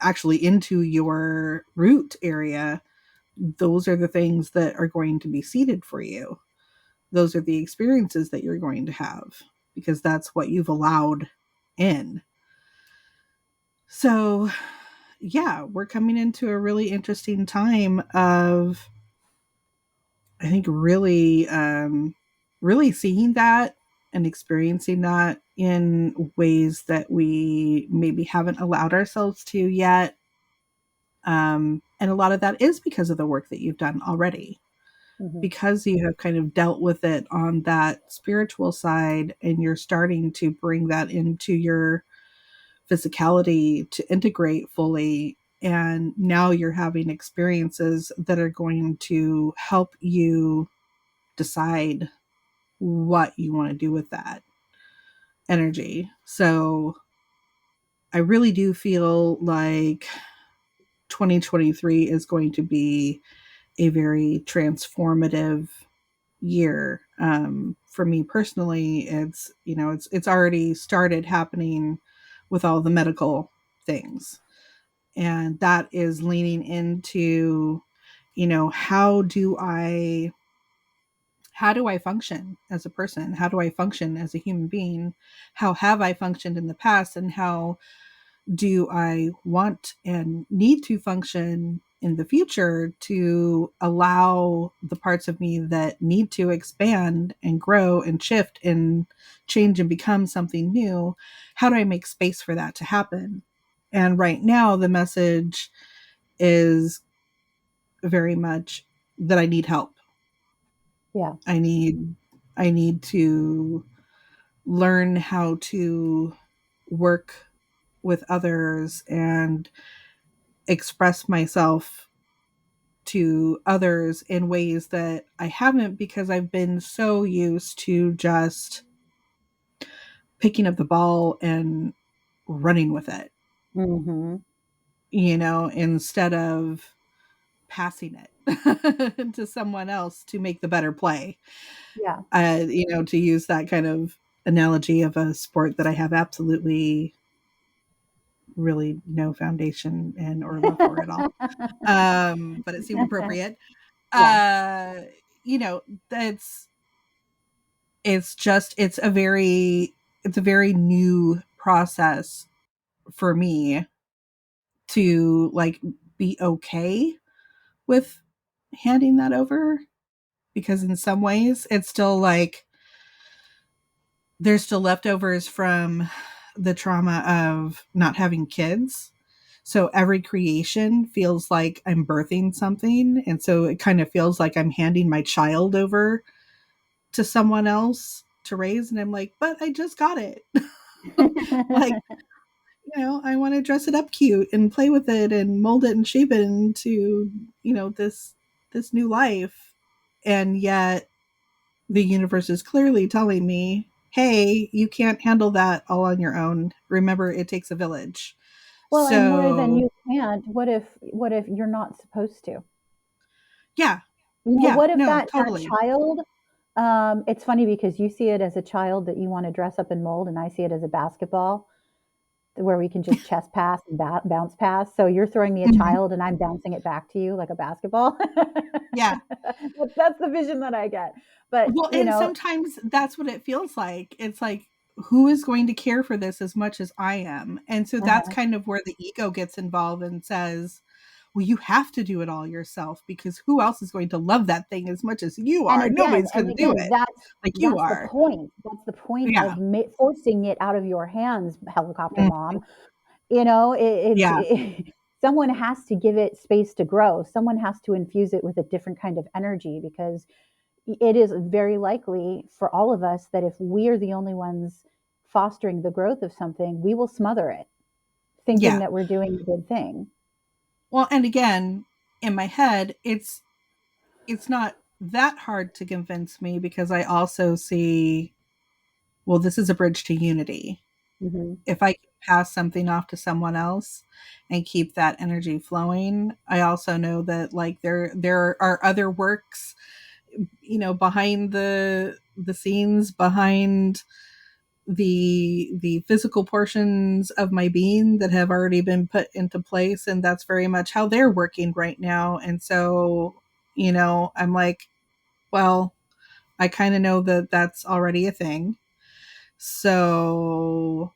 actually into your root area. Those are the things that are going to be seeded for you. Those are the experiences that you're going to have, because that's what you've allowed in. So, yeah, we're coming into a really interesting time of, I think, really seeing that and experiencing that in ways that we maybe haven't allowed ourselves to yet. And a lot of that is because of the work that you've done already, Hmm. because you have kind of dealt with it on that spiritual side, and you're starting to bring that into your physicality to integrate fully. And now you're having experiences that are going to help you decide what you want to do with that energy. So I really do feel like 2023 is going to be a very transformative year. For me personally, it's already started happening with all the medical things, and that is leaning into, how do I function as a person? How do I function as a human being? How have I functioned in the past, and how do I want and need to function in the future to allow the parts of me that need to expand and grow and shift and change and become something new? How do I make space for that to happen? And right now, the message is very much that I need help. Yeah. I need I need to learn how to. work with others and express myself to others in ways that I haven't because I've been so used to just picking up the ball and running with it, Mhm. instead of passing it to someone else to make the better play. Yeah. To use that kind of analogy of a sport that I have absolutely really no foundation in or love for at all. But it seemed appropriate. Yeah. Uh, you know, that's it's a very new process for me to like be okay with handing that over because in some ways it's still like there's still leftovers from the trauma of not having kids. So every creation feels like I'm birthing something. And so it kind of feels like I'm handing my child over to someone else to raise. And I'm like, but I just got it. Like, I want to dress it up cute and play with it and mold it and shape it into, this new life. And yet the universe is clearly telling me, hey, you can't handle that all on your own. Remember, it takes a village. Well, and more than So, you can't, what if you're not supposed to? yeah, yeah, What if no, that totally. child, it's funny because you see it as a child that you wanna dress up and mold, and I see it as a basketball where we can just chest pass and bounce pass. So you're throwing me a Mhm. child and I'm bouncing it back to you like a basketball. Yeah. That's the vision that I get. But, Well, and sometimes that's what it feels like. It's like, who is going to care for this as much as I am? And so that's uh-huh. kind of where the ego gets involved and says, well, you have to do it all yourself because who else is going to love that thing as much as you And are? again Nobody's going and to do again, it that's like you that's the are. point. That's the point Yeah. of forcing it out of your hands, helicopter Mhm. mom. Yeah. Someone has to give it space to grow. Someone has to infuse it with a different kind of energy because it is very likely for all of us that if we are the only ones fostering the growth of something, we will smother it, thinking Yeah. that we're doing a good thing. Well, and again, in my head, it's not that hard to convince me because I also see, well, this is a bridge to unity. Hmm. If I can pass something off to someone else and keep that energy flowing, I also know that like there are other works, behind the scenes, behind the physical portions of my being that have already been put into place, and that's very much how they're working right now. And so, I'm like, well, I kind of know that that's already a thing. So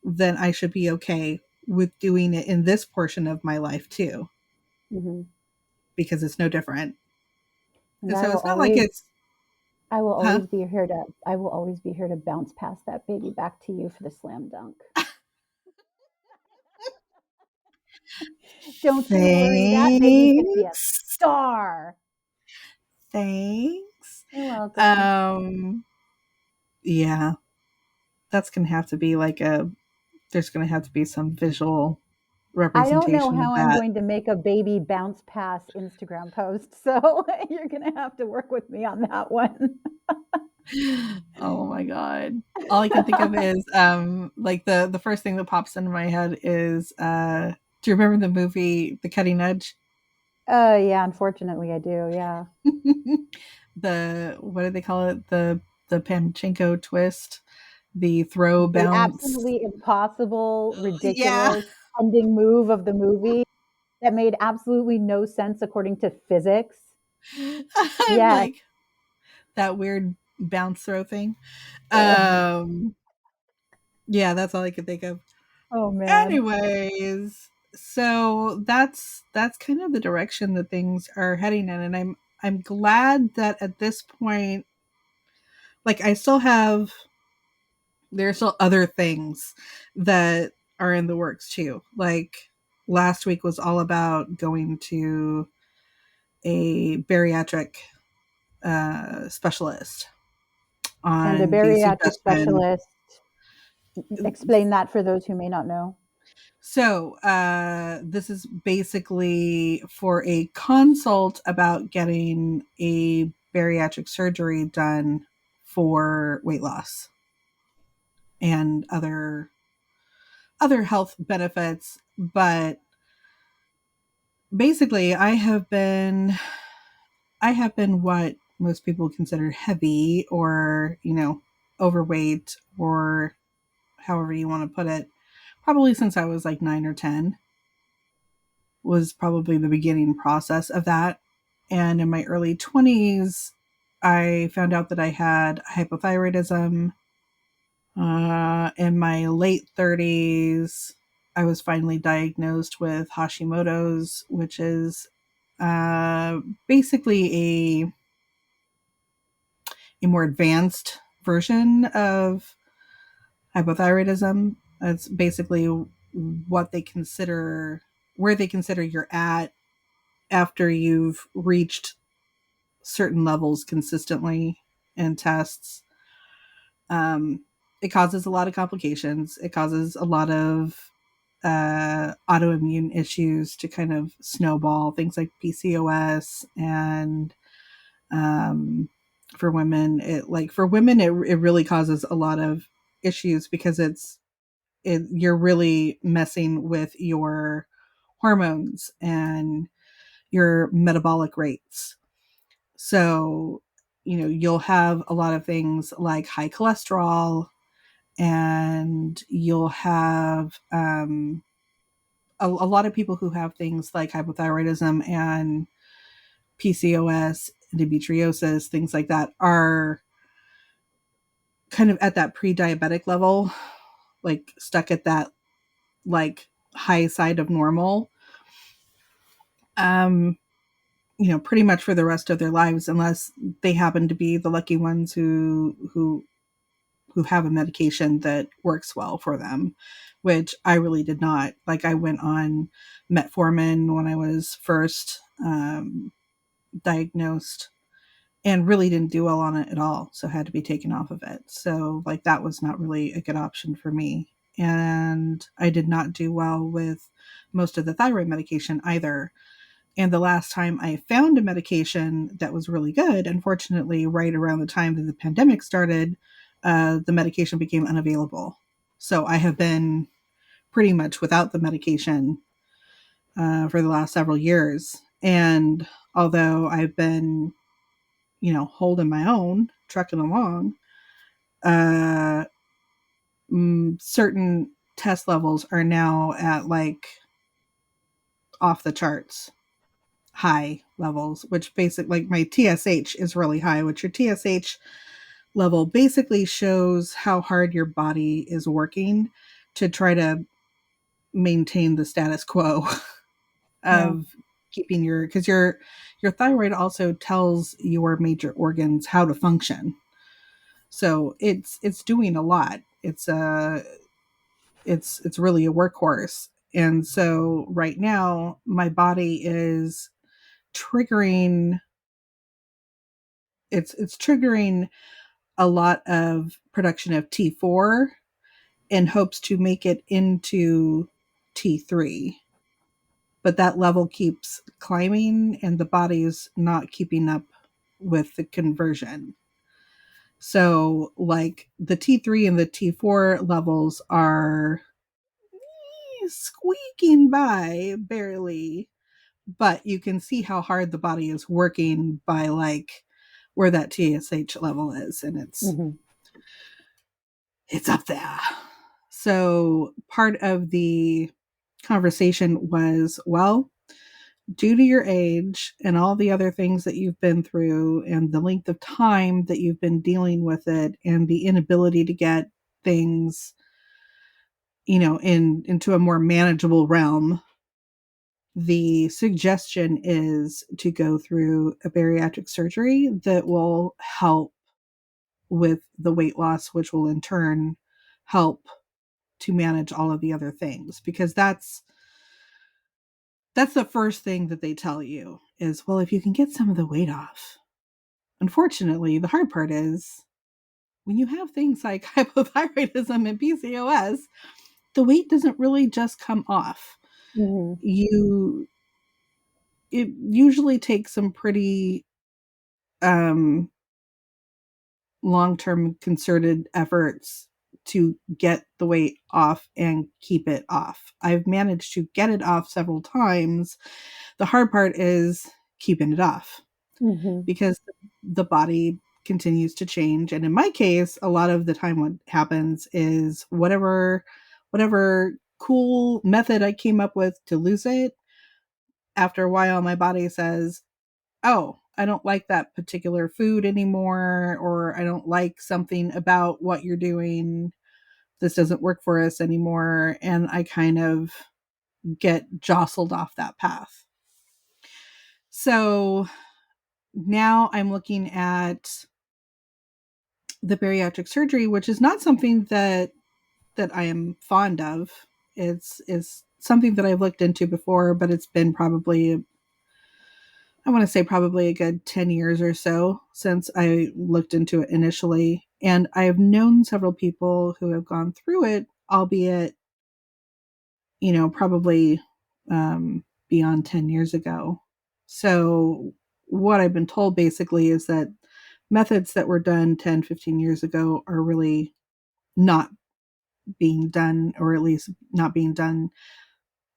then I should be okay with doing it in this portion of my life too, Hmm. because it's no different. And And so it's not like it's, huh? I will always be here to bounce past that baby back to you for the slam dunk. Don't you worry, that baby's going to be a Thanks. star. Thanks. You're welcome. Um, yeah, that's gonna have to be there's gonna have to be some visual I don't know representation of how I'm that. going to make a baby bounce pass Instagram post, so you're going to have to work with me on that one. Oh my god. All I can think of is like the first thing that pops into my head is do you remember the movie The Cutting Edge? Yeah, unfortunately I do, yeah. The what do they call it? The Pachinko twist, the throw The bounce. absolutely impossible, Yeah. ridiculous ending move of the movie that made absolutely no sense according to physics. I'm Yes. like that weird bounce throw thing. Ugh. Um yeah, that's all I could think of. Oh, man. Anyways, so that's kind of the direction that things are heading in, and I'm glad that at this point, like I still have there are still other things that are in the works too. Like last week was all about going to a bariatric specialist And a on the bariatric suggestion. specialist. Explain that for those who may not know. So, this is basically for a consult about getting a bariatric surgery done for weight loss and other health benefits. But basically, I have been what most people consider heavy, or overweight, or however you want to put it, probably since I was like 9 or 10 was probably the beginning process of that. And in my early 20s, I found out that I had hypothyroidism. In my late 30s, I was finally diagnosed with Hashimoto's, which is uh, basically a more advanced version of hypothyroidism. It's basically what they consider, where they consider you're at after you've reached certain levels consistently in tests. Um, it causes a lot of complications. It causes a lot of autoimmune issues to kind of snowball, things like PCOS. And um, for women, it really causes a lot of issues because you're really messing with your hormones and your metabolic rates. So, you'll have a lot of things like high cholesterol, and you'll have a lot of people who have things like hypothyroidism and PCOS, endometriosis, things like that are kind of at that pre diabetic level, like stuck at that like high side of normal. Um, pretty much for the rest of their lives, unless they happen to be the lucky ones who have a medication that works well for them, which I really did not. Like, I went on metformin when I was first diagnosed and really didn't do well on it at all. So had to be taken off of it. So like that was not really a good option for me. And I did not do well with most of the thyroid medication either. And the last time I found a medication that was really good, unfortunately, right around the time that the pandemic started, the medication became unavailable. So I have been pretty much without the medication for the last several years. And although I've been, holding my own, trucking along, uh, certain test levels are now at like off the charts high levels, which basically, like, my TSH is really high, which your TSH level basically shows how hard your body is working to try to maintain the status quo Yeah. of keeping because your thyroid also tells your major organs how to function. So it's doing a lot. It's really a workhorse. And so right now my body is triggering it's triggering a lot of production of T4 in hopes to make it into T3. But that level keeps climbing and the body is not keeping up with the conversion. So, like, the T3 and the T4 levels are squeaking by barely, but you can see how hard the body is working by like where that TSH level is, and Hmm. it's up there. So part of the conversation was, well, due to your age and all the other things that you've been through and the length of time that you've been dealing with it and the inability to get things, into a more manageable realm, the suggestion is to go through a bariatric surgery that will help with the weight loss, which will in turn help to manage all of the other things, because that's the first thing that they tell you is, well, if you can get some of the weight off. Unfortunately, the hard part is when you have things like hypothyroidism and PCOS, the weight doesn't really just come off. Mhm. You It usually takes some pretty um long-term concerted efforts to get the weight off and keep it off. I've managed to get it off several times. The hard part is keeping it off Mhm. because the body continues to change. And in my case, a lot of the time what happens is whatever cool method I came up with to lose it, after a while my body says, "Oh, I don't like that particular food anymore," or "I don't like something about what you're doing. This doesn't work for us anymore." And I kind of get jostled off that path. So now I'm looking at the bariatric surgery, which is not something that I am fond of. It's something that I've looked into before, but it's been probably, I want to say, probably a good 10 years or so since I looked into it initially. And I have known several people who have gone through it, albeit, probably beyond 10 years ago. So, what I've been told basically is that methods that were done 10, 15 years ago are really not being done, or at least not being done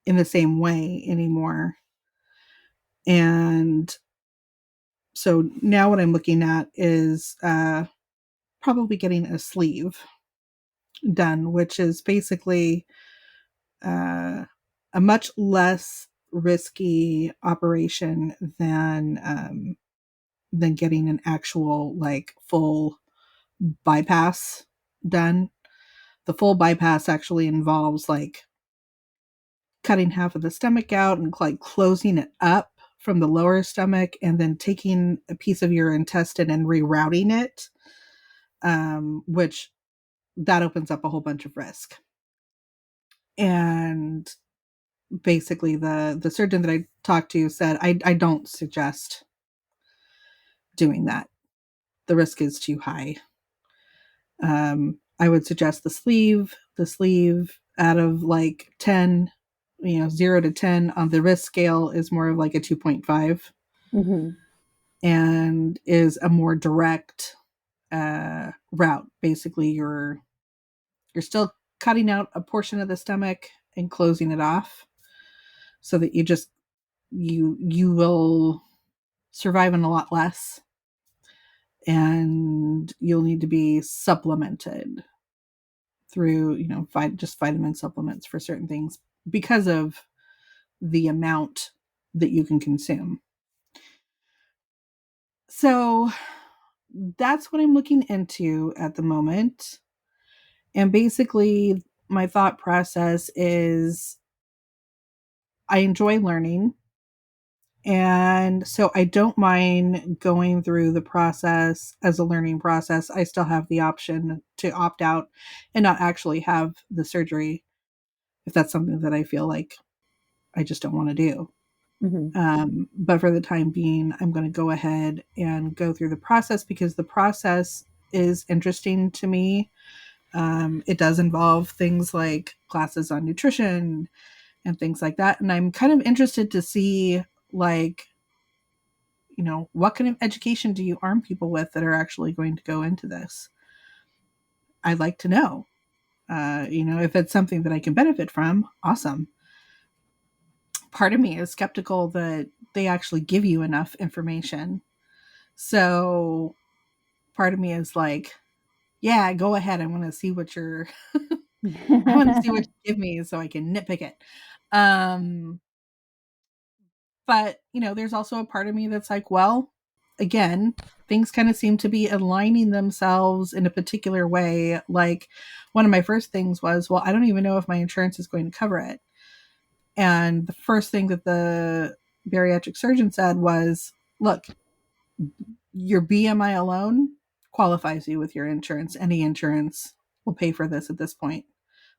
in the same way anymore. And so now what I'm looking at is probably getting a sleeve done, which is basically uh, a much less risky operation than getting an actual like full bypass done. The full bypass actually involves like cutting half of the stomach out and like closing it up from the lower stomach, and then taking a piece of your intestine and rerouting it, which that opens up a whole bunch of risk. And basically, the surgeon that I talked to said, I don't suggest doing that. The risk is too high. I would suggest the sleeve out of like 10, 0 to 10 on the risk scale is more of like a 2.5, Mhm. and is a more direct route. Basically, you're still cutting out a portion of the stomach and closing it off, so that you will survive on a lot less, and you'll need to be supplemented through, just vitamin supplements for certain things because of the amount that you can consume. So that's what I'm looking into at the moment. And basically, my thought process is I enjoy learning. And so I don't mind going through the process as a learning process. I still have the option to opt out and not actually have the surgery if that's something that I feel like I just don't want to do. Mhm. But for the time being, I'm going to go ahead and go through the process because the process is interesting to me. It does involve things like classes on nutrition and things like that. And I'm kind of interested to see, like, what kind of education do you arm people with that are actually going to go into this? I'd like to know. If it's something that I can benefit from, awesome. Part of me is skeptical that they actually give you enough information. So part of me is like, yeah, go ahead. I want to see what you're I want to see what you give me so I can nitpick it. Um but, there's also a part of me that's like, well, again, things kind of seem to be aligning themselves in a particular way. Like, one of my first things was, well, I don't even know if my insurance is going to cover it. And the first thing that the bariatric surgeon said was, look, your BMI alone qualifies you with your insurance. Any insurance will pay for this at this point.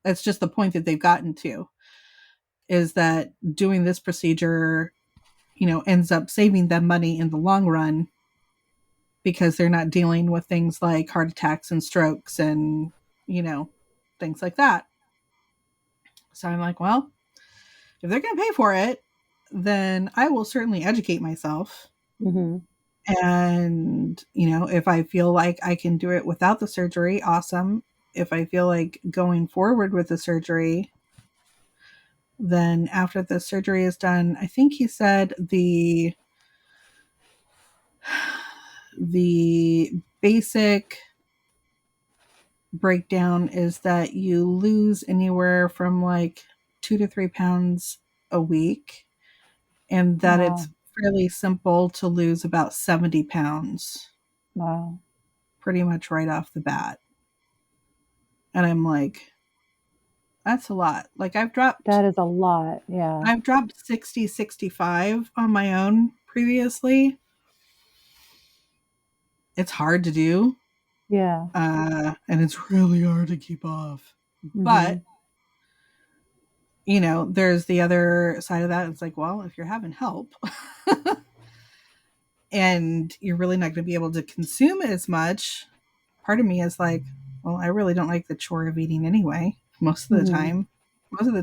That's just the point that they've gotten to, is that doing this procedure, ends up saving them money in the long run, because they're not dealing with things like heart attacks and strokes and, you know, things like that. So I'm like, well, if they're going to pay for it, then I will certainly educate myself. Mhm. And, you know, if I feel like I can do it without the surgery, awesome. If I feel like going forward with the surgery, then after the surgery is done, I think he said the basic breakdown is that you lose anywhere from like 2 to 3 pounds a week, and that it's Wow. fairly simple to lose about 70 pounds Wow. pretty much right off the bat. And I'm like, that's a lot. Like That is a lot. Yeah. I've dropped 60, 65 on my own previously. It's hard to do. Yeah. And it's really hard to keep off. But Mhm. you know, there's the other side of that. It's like, well, if you're having help and you're really not going to be able to consume as much, part of me is like, well, I really don't like the chore of eating anyway. Most of the Mhm.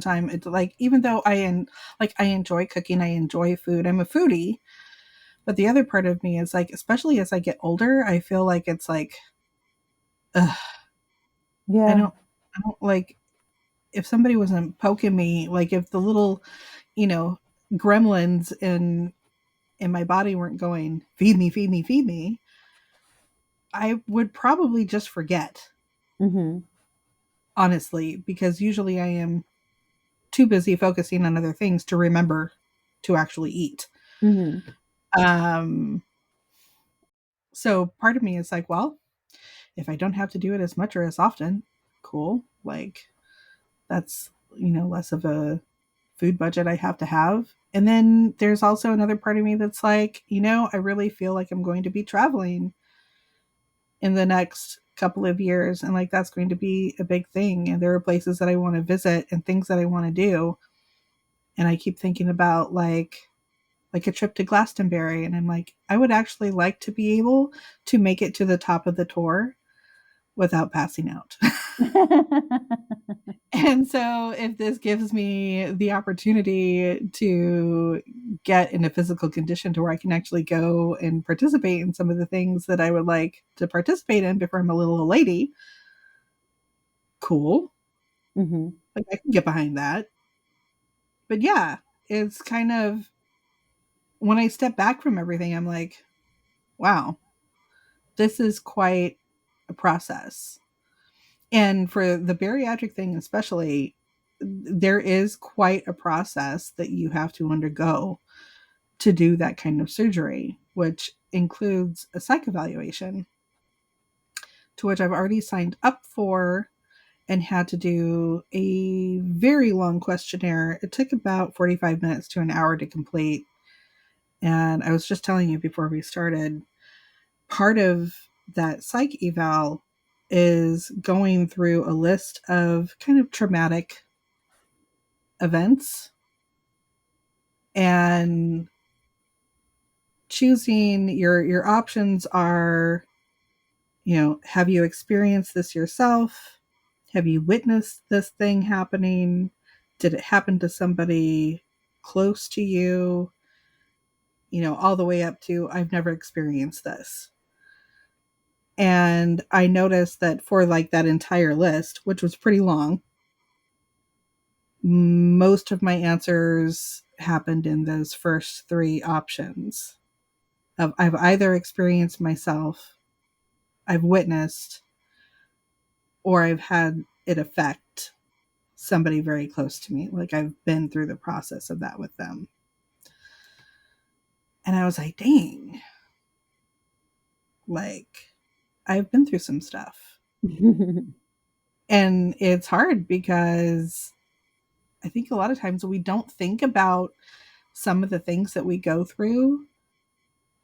time, it's like, even though I enjoy cooking, I enjoy food. I'm a foodie, but the other part of me is like, especially as I get older, I feel like it's like, ugh, I Yeah. don't, I don't like if somebody wasn't poking me, like if the little, you know, gremlins in my body weren't going, feed me, feed me, feed me, I would probably just forget, Mhm. honestly, because usually I am too busy focusing on other things to remember to actually eat. Mhm. Um, so part of me is like, well, if I don't have to do it as much or as often, cool. Like that's, you know, less of a food budget I have to have. And then there's also another part of me that's like, you know, I really feel like I'm going to be traveling in the next couple of years, and like that's going to be a big thing, and there are places that I want to visit and things that I want to do, and I keep thinking about like a trip to Glastonbury, and I'm like, I would actually like to be able to make it to the top of the tour without passing out. And so if this gives me the opportunity to get in a physical condition to where I can actually go and participate in some of the things that I would like to participate in before I'm a little old lady, cool. Mhm. Like I can get behind that. But yeah, it's kind of when I step back from everything, I'm like, wow, this is quite a process. And for the bariatric thing, especially, there is quite a process that you have to undergo to do that kind of surgery, which includes a psych evaluation, to which I've already signed up for and had to do a very long questionnaire. It took about 45 minutes to an hour to complete. And I was just telling you before we started, part of that psych eval is going through a list of kind of traumatic events and choosing your options are, you know, have you experienced this yourself? Have you witnessed this thing happening? Did it happen to somebody close to you? You know, all the way up to I've never experienced this. And I noticed that for like that entire list, which was pretty long, most of my answers happened in those first three options of I've either experienced myself, I've witnessed, or I've had it affect somebody very close to me. Like I've been through the process of that with them. And I was like, dang, like I've been through some stuff. And it's hard because I think a lot of times we don't think about some of the things that we go through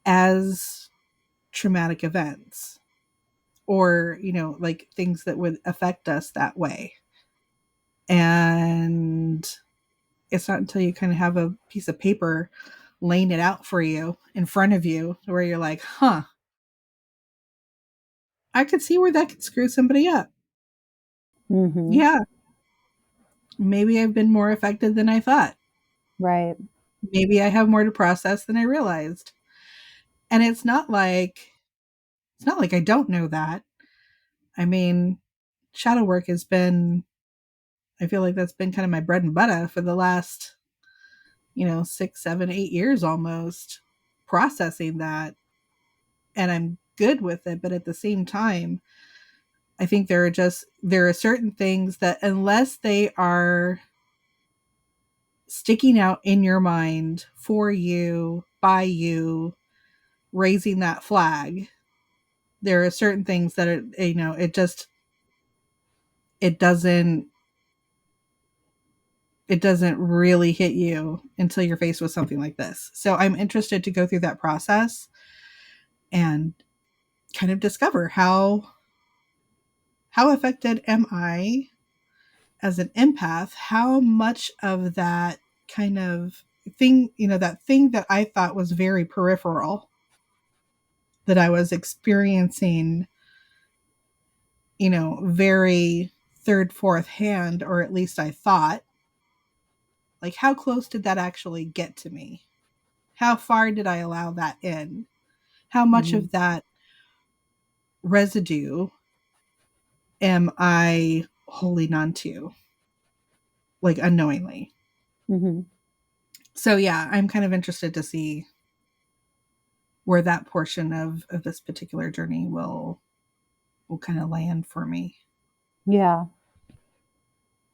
as traumatic events or, you know, like things that would affect us that way. And it's not until you kind of have a piece of paper laying it out for you in front of you where you're like, huh, I could see where that could screw somebody up. Mhm. Yeah, maybe I've been more affected than I thought. Right. Maybe I have more to process than I realized. And it's not like I don't know that. I mean, shadow work has been, I feel like that's been kind of my bread and butter for the last, 6, 7, 8 years almost, processing that. And I'm good with it. But at the same time, I think there are certain things that unless they are sticking out in your mind for you, by you, raising that flag, there are certain things that are, it doesn't it doesn't really hit you until you're faced with something like this. So I'm interested to go through that process and kind of discover how affected am I as an empath? How much of that kind of thing, that thing that I thought was very peripheral that I was experiencing, very third, fourth hand, or at least I thought, like how close did that actually get to me? How far did I allow that in? How much Mhm. of that residue am I holding on to, like unknowingly? Mhm. So yeah, I'm kind of interested to see where that portion of this particular journey will kind of land for me. Yeah. I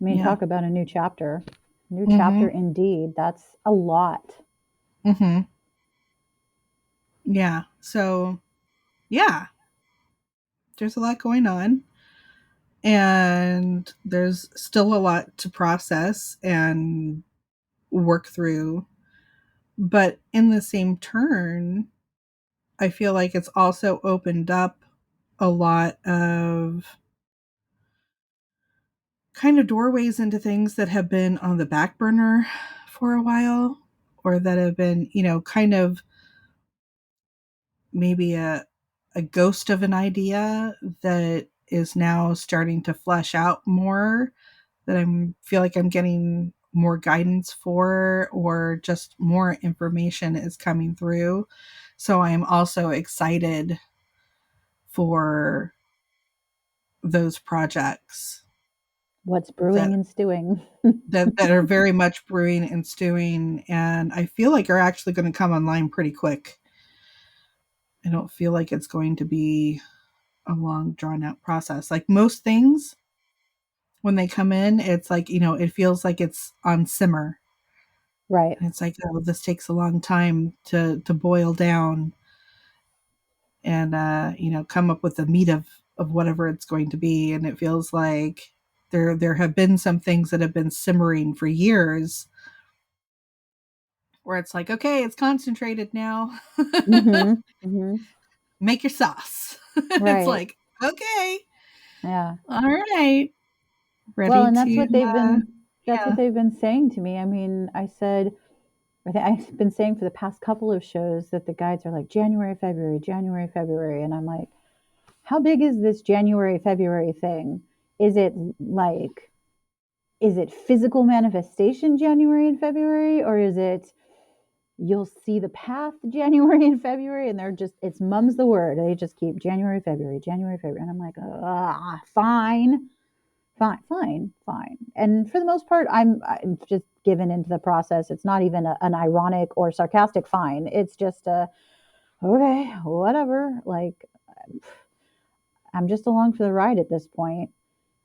mean, Yeah. talk about a new chapter. New chapter Mhm. indeed. That's a lot. Mhm. Yeah. So, yeah, there's a lot going on and there's still a lot to process and work through. But in the same turn, I feel like it's also opened up a lot of kind of doorways into things that have been on the back burner for a while, or that have been, kind of maybe a ghost of an idea that is now starting to flesh out more, that I feel like I'm getting more guidance for, or just more information is coming through. So I'm also excited for those projects What's brewing that and stewing. that are very much brewing and stewing, and I feel like are actually going to come online pretty quick. I don't feel like it's going to be a long drawn out process. Like most things, when they come in, it's like, it feels like it's on simmer. Right. And it's like, oh, this takes a long time to boil down and come up with the meat of whatever it's going to be. And it feels like there have been some things that have been simmering for years where it's like, okay, it's concentrated now. Mhm. Mhm. Make your sauce. It's Right. like, okay, Yeah. all right, Well, ready and to, that's what yeah, they've been saying to me. I mean, I think I've been saying for the past couple of shows that the guides are like January, February, January, February, and I'm like, how big is this January, February thing? Is it like is it physical manifestation January and February, or is it you'll see the path January and February, and they're just it's mum's the word. They just keep January, February, and I'm like, fine, fine, fine, fine. And for the most part, I'm just given into the process. It's not even an ironic or sarcastic fine. It's just a okay, whatever. Like I'm just along for the ride at this point.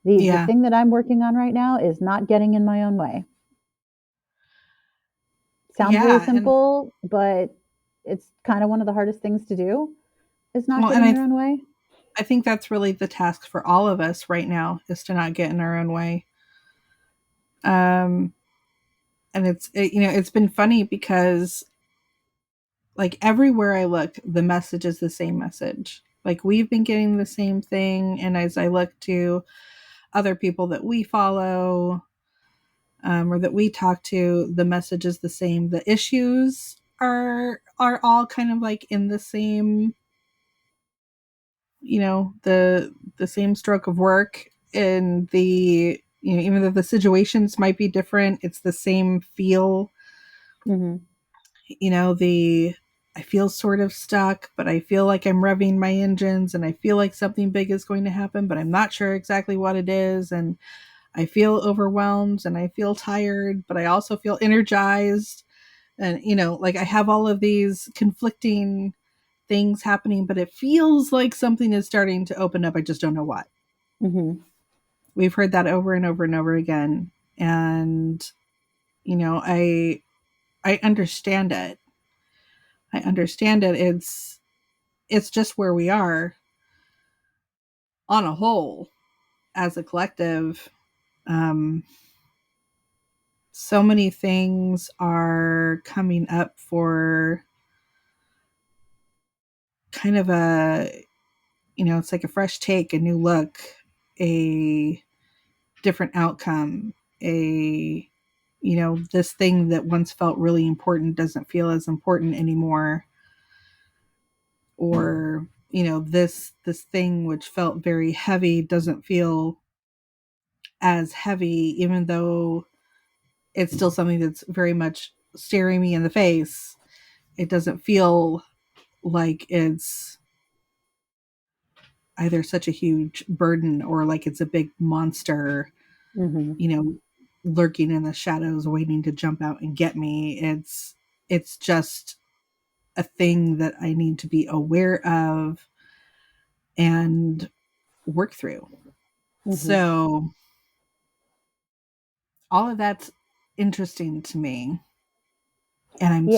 The yeah, thing that I'm working on right now is not getting in my own way. Sounds really yeah, and simple, but it's kind of one of the hardest things to do is not well, get and in your own way. I think that's really the task for all of us right now is to not get in our own way. Um, and it's been funny because like everywhere I look, the message is the same message. Like we've been getting the same thing, and as I look to other people that we follow, or that we talk to, the message is the same. The issues are all kind of like in the same the same stroke of work, and the even though the situations might be different, it's the same feel. Mhm. The I feel sort of stuck, but I feel like I'm revving my engines, and I feel like something big is going to happen, but I'm not sure exactly what it is. And I feel overwhelmed and I feel tired, but I also feel energized. And, like I have all of these conflicting things happening, but it feels like something is starting to open up. I just don't know what. Mhm. We've heard that over and over and over again. And, I understand it. I understand it. It's just where we are on a whole as a collective. Um, so many things are coming up for kind of it's like a fresh take, a new look, a different outcome, a, this thing that once felt really important doesn't feel as important anymore. Or, this thing which felt very heavy doesn't feel as heavy, even though it's still something that's very much staring me in the face. It doesn't feel like it's either such a huge burden or like it's a big monster, Mhm. you know, lurking in the shadows waiting to jump out and get me. It's just a thing that I need to be aware of and work through. Mhm. So all of that's interesting to me. And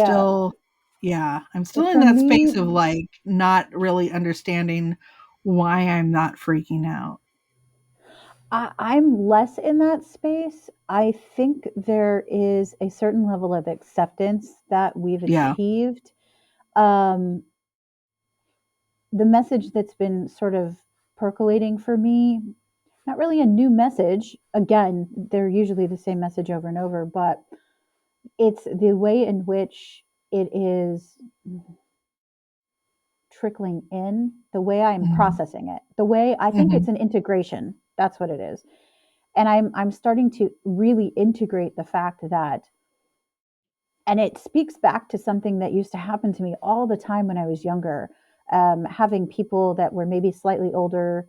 Yeah. I'm Well, still in for that space me, of like not really understanding why I'm not freaking out. I'm less in that space. I think there is a certain level of acceptance that we've Yeah. achieved. Um, the message that's been sort of percolating for me, not really a new message. Again, they're usually the same message over and over, but it's the way in which it is trickling in, the way I'm Mm-hmm. processing it, the way I think Mm-hmm. it's an integration. That's what it is. And I'm starting to really integrate the fact that, and it speaks back to something that used to happen to me all the time when I was younger, having people that were maybe slightly older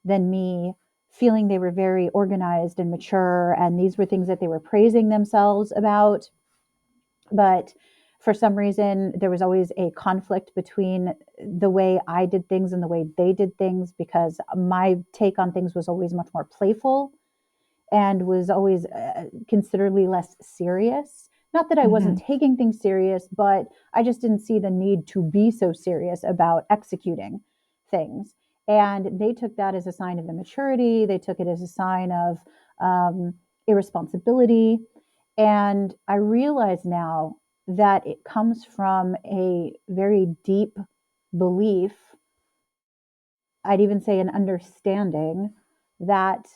than me feeling they were very organized and mature, and these were things that they were praising themselves about. But for some reason, there was always a conflict between the way I did things and the way they did things, because my take on things was always much more playful and was always considerably less serious. Not that I wasn't Mm-hmm. taking things serious, but I just didn't see the need to be so serious about executing things. And they took that as a sign of immaturity. They took it as a sign of um, irresponsibility. And I realize now that it comes from a very deep belief, I'd even say an understanding that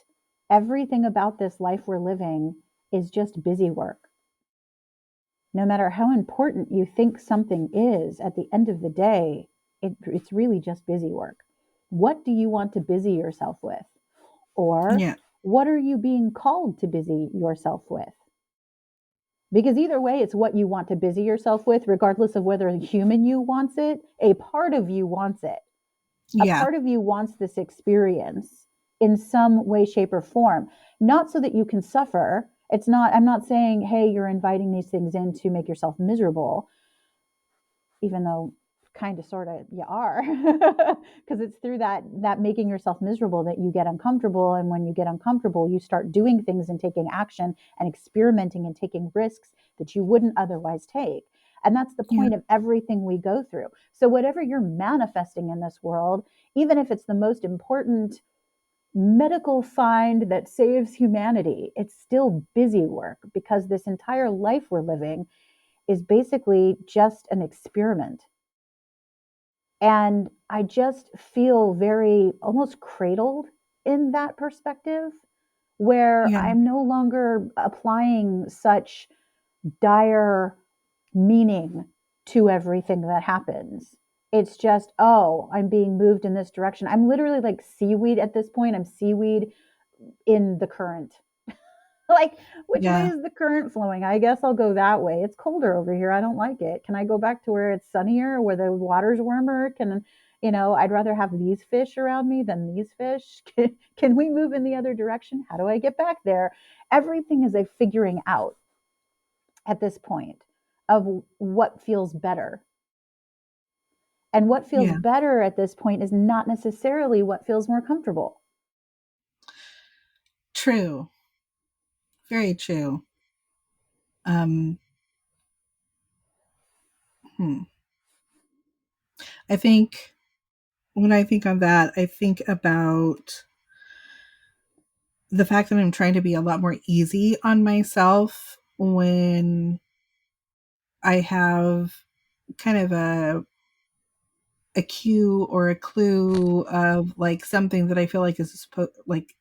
everything about this life we're living is just busy work. No matter how important you think something is, at the end of the day, it's really just busy work. What do you want to busy yourself with? Or Yeah. what are you being called to busy yourself with? Because either way, it's what you want to busy yourself with, regardless of whether a human you wants it, a part of you wants it. A Yeah. part of you wants this experience in some way, shape, or form, not so that you can suffer. It's not, I'm not saying, hey, you're inviting these things in to make yourself miserable, even though kind of sort of you are, because it's through that making yourself miserable that you get uncomfortable, and when you get uncomfortable you start doing things and taking action and experimenting and taking risks that you wouldn't otherwise take. And that's the Yeah. point of everything we go through. So whatever you're manifesting in this world, even if it's the most important medical find that saves humanity, it's still busy work, because this entire life we're living is basically just an experiment. And I just feel very almost cradled in that perspective, where Yeah. I'm no longer applying such dire meaning to everything that happens. It's just, oh, I'm being moved in this direction. I'm literally like seaweed at this point. I'm seaweed in the current. Like, which way Yeah. is the current flowing? I guess I'll go that way. It's colder over here. I don't like it. Can I go back to where it's sunnier, where the water's warmer? I'd rather have these fish around me than these fish. Can we move in the other direction? How do I get back there? Everything is a figuring out at this point of what feels better. And what feels Yeah. better at this point is not necessarily what feels more comfortable. True. Very true. Um, hmm. I think when I think on that, I think about the fact that I'm trying to be a lot more easy on myself when I have kind of a cue or a clue of like something that I feel like is supposed like,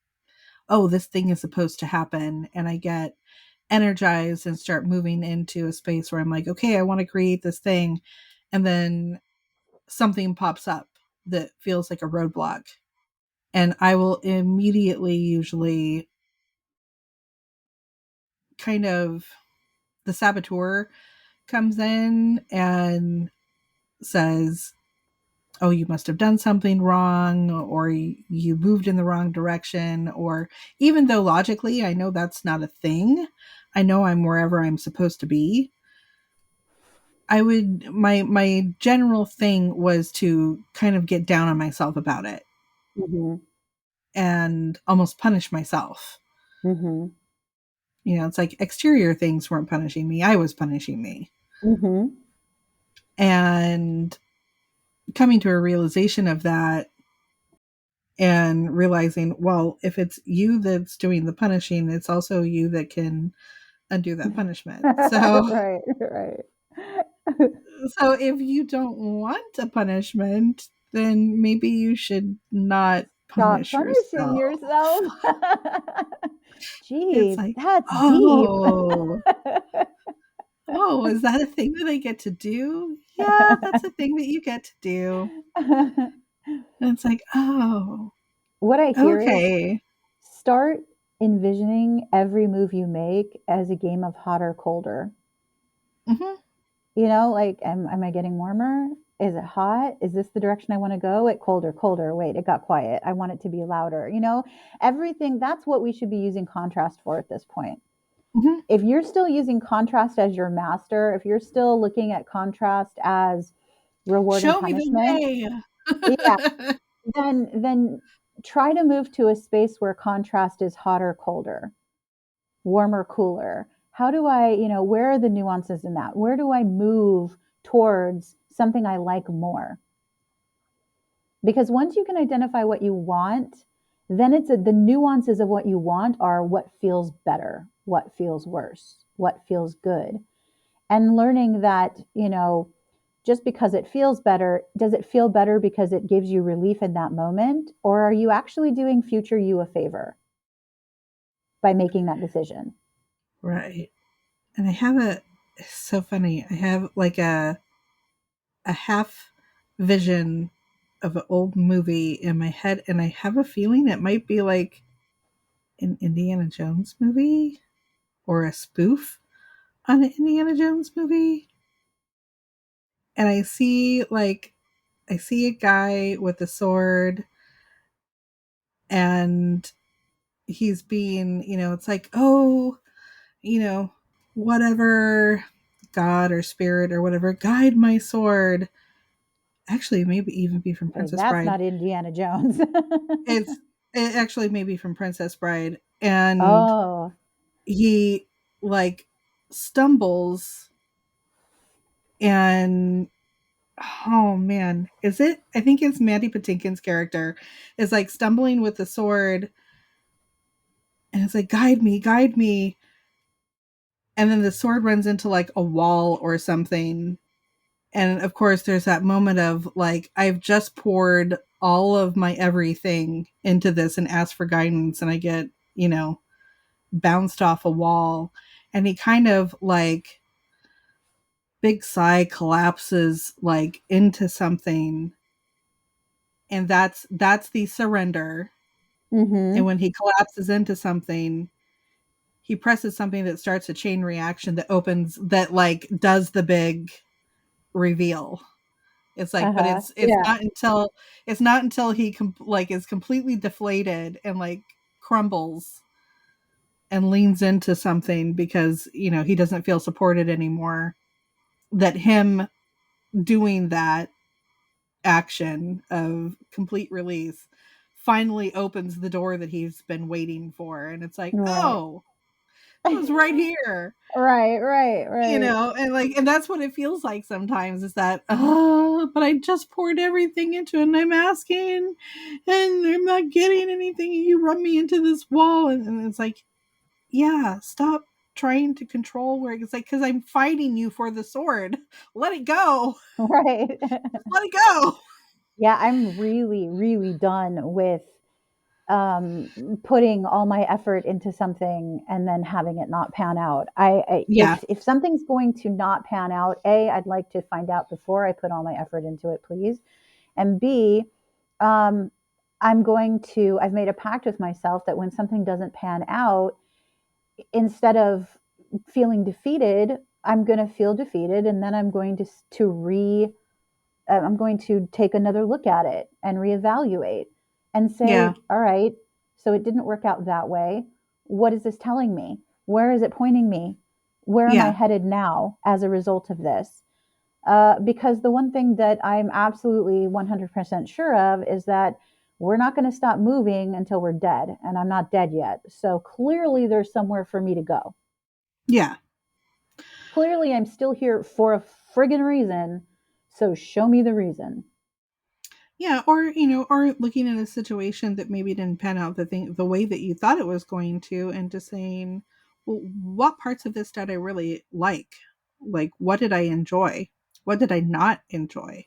oh, this thing is supposed to happen, and I get energized and start moving into a space where I'm like, okay, I want to create this thing, and then something pops up that feels like a roadblock, and I will immediately usually kind of the saboteur comes in and says, oh, you must have done something wrong, or you moved in the wrong direction, or even though logically I know that's not a thing, I know I'm wherever I'm supposed to be. I would my general thing was to kind of get down on myself about it Mm-hmm. and almost punish myself. Mm-hmm. It's like exterior things weren't punishing me, I was punishing me. Mm-hmm. And coming to a realization of that and realizing, well, if it's you that's doing the punishing, it's also you that can undo that punishment. So Right, right. so if you don't want a punishment, then maybe you should not Stop punish punishing yourself. yourself. It's Gee, like, that's deep. oh, oh, is that a thing that I get to do? Yeah, that's a thing that you get to do. And it's like, oh, What I hear is okay. start envisioning every move you make as a game of hot or colder. Hmm. Like, am I getting warmer? Is it hot? Is this the direction I want to go? It colder, colder. Wait, it got quiet. I want it to be louder. Everything. That's what we should be using contrast for at this point. Hmm. If you're still using contrast as your master, if you're still looking at contrast as reward and Show me punishment, the yeah, way. then try to move to a space where contrast is hotter, colder, warmer, cooler. How do I, where are the nuances in that? Where do I move towards something I like more? Because once you can identify what you want, then the nuances of what you want are what feels better, what feels worse, what feels good. And learning that, just because it feels better, does it feel better because it gives you relief in that moment? Or are you actually doing future you a favor by making that decision? Right. And I have it's so funny. I have like a half vision of an old movie in my head, and I have a feeling it might be like an Indiana Jones movie or a spoof on an Indiana Jones movie. And I see a guy with a sword, and he's being, it's like, oh, you know, whatever, God or spirit or whatever, guide my sword. Actually, maybe even be from Okay, Princess that's Bride. not Indiana Jones. It's it actually may be from Princess Bride, and Oh, he like stumbles, and oh man, is it? I think it's Mandy Patinkin's character is like stumbling with the sword, and it's like, guide me, and then the sword runs into like a wall or something. And of course, there's that moment of like, I've just poured all of my everything into this and asked for guidance, and I get, bounced off a wall. And he kind of like big sigh, collapses like into something, and that's the surrender. And Mhm. when he collapses into something, he presses something that starts a chain reaction that opens, that like does the big reveal. It's like, but Uh-huh. it's Yeah. not until he like is completely deflated and like crumbles and leans into something because he doesn't feel supported anymore, that him doing that action of complete release finally opens the door that he's been waiting for, and it's like, Right. oh, it was right here. Right, right, right. And like, and that's what it feels like sometimes, is that, oh, but I just poured everything into it and I'm asking and I'm not getting anything, and you run me into this wall. And it's like, yeah, stop trying to control where it's like, because I'm fighting you for the sword. Let it go. Right. Just let it go. Yeah, I'm really, really done with putting all my effort into something and then having it not pan out. Yeah. If something's going to not pan out, A, I'd like to find out before I put all my effort into it, please. And B, um, I've made a pact with myself that when something doesn't pan out, instead of feeling defeated, I'm going to feel defeated, and then I'm going to take another look at it and reevaluate and Yeah. say, all right, so it didn't work out that way. What is this telling me? Where is it pointing me? Where am I Yeah. headed now as a result of this? Because the one thing that I'm absolutely 100% sure of is that we're not going to stop moving until we're dead, and I'm not dead yet. So clearly, there's somewhere for me to go. Yeah. Clearly, I'm still here for a friggin' reason. So show me the reason. Yeah, or or looking at a situation that maybe didn't pan out the way that you thought it was going to, and just saying, well, what parts of this did I really like? Like, what did I enjoy? What did I not enjoy?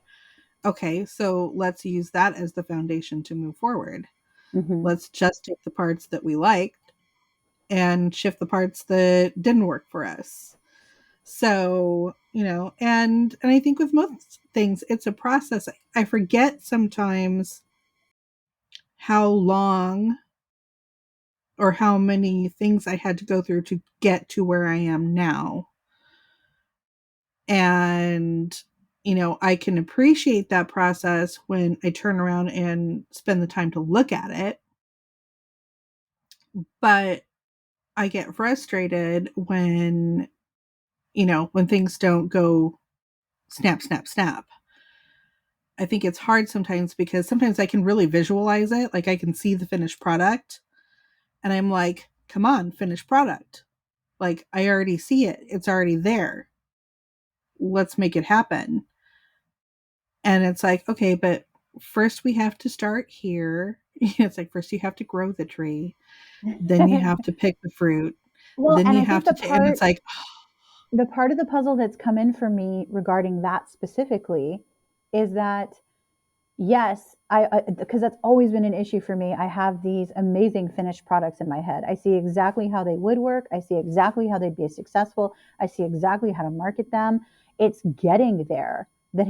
Okay, so let's use that as the foundation to move forward. Hmm. Let's just take the parts that we liked and shift the parts that didn't work for us. So, and I think with most things, it's a process. I forget sometimes how long or how many things I had to go through to get to where I am now. And, I can appreciate that process when I turn around and spend the time to look at it. But I get frustrated when, when things don't go snap, snap, snap. I think it's hard sometimes because sometimes I can really visualize it. Like, I can see the finished product and I'm like, come on, finished product. Like, I already see it. It's already there. Let's make it happen. And it's like, okay, but first we have to start here. It's like, first you have to grow the tree, then you have to pick the fruit, Well, then and you I have think to take, and it's like, the part of the puzzle that's come in for me regarding that specifically is that yes, because that's always been an issue for me. I have these amazing finished products in my head. I see exactly how they would work. I see exactly how they'd be successful. I see exactly how to market them. It's getting there that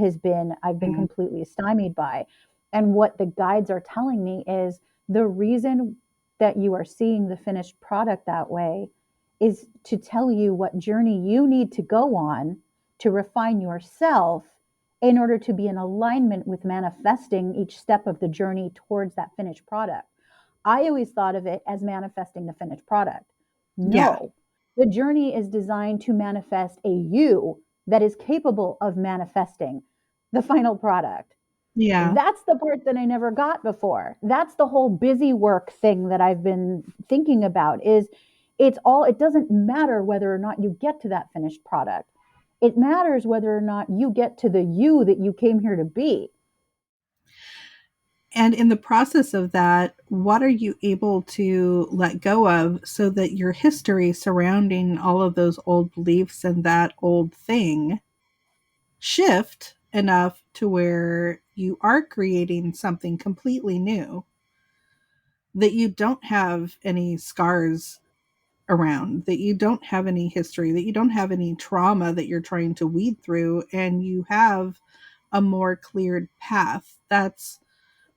I've been mm, completely stymied by. And what the guides are telling me is the reason that you are seeing the finished product that way is to tell you what journey you need to go on to refine yourself in order to be in alignment with manifesting each step of the journey towards that finished product. I always thought of it as manifesting the finished product. yeah, No, the journey is designed to manifest a you that is capable of manifesting the final product. yeah. That's the part that I never got before. That's the whole busy work thing that I've been thinking about is it doesn't matter whether or not you get to that finished product. It matters whether or not you get to the you that you came here to be. And in the process of that, what are you able to let go of so that your history surrounding all of those old beliefs and that old thing shift enough to where you are creating something completely new, that you don't have any scars around, that you don't have any history, that you don't have any trauma that you're trying to weed through, and you have a more cleared path. That's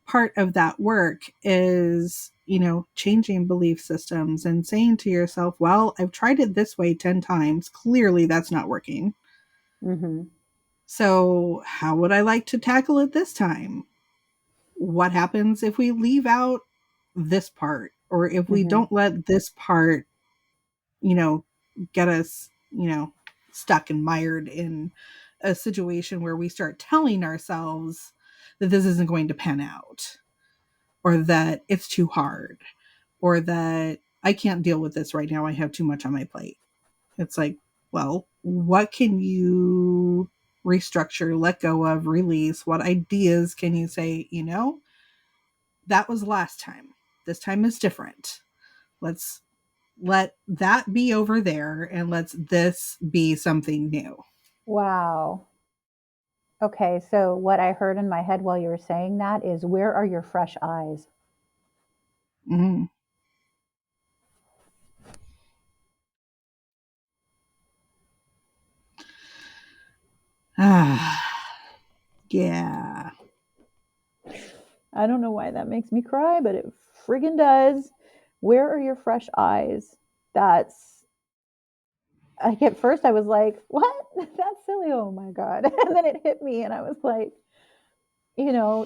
part of that work, is, changing belief systems and saying to yourself, well, I've tried it this way 10 times. Clearly that's not working. Mhm. So, how would I like to tackle it this time? What happens if we leave out this part, or if we Mhm. don't let this part, you know, get us, stuck and mired in a situation where we start telling ourselves that this isn't going to pan out, or that it's too hard, or that I can't deal with this right now. I have too much on my plate. It's like, well, what can you restructure, let go of, release? What ideas can you say, that was last time. This time is different. Let's let that be over there, and let's this be something new. Wow. Okay, so what I heard in my head while you were saying that is, where are your fresh eyes? Mm. Ah, yeah. I don't know why that makes me cry, but it friggin' does. Where are your fresh eyes? That's like, at first I was like, "What? That's silly. Oh my god." And then it hit me and I was like,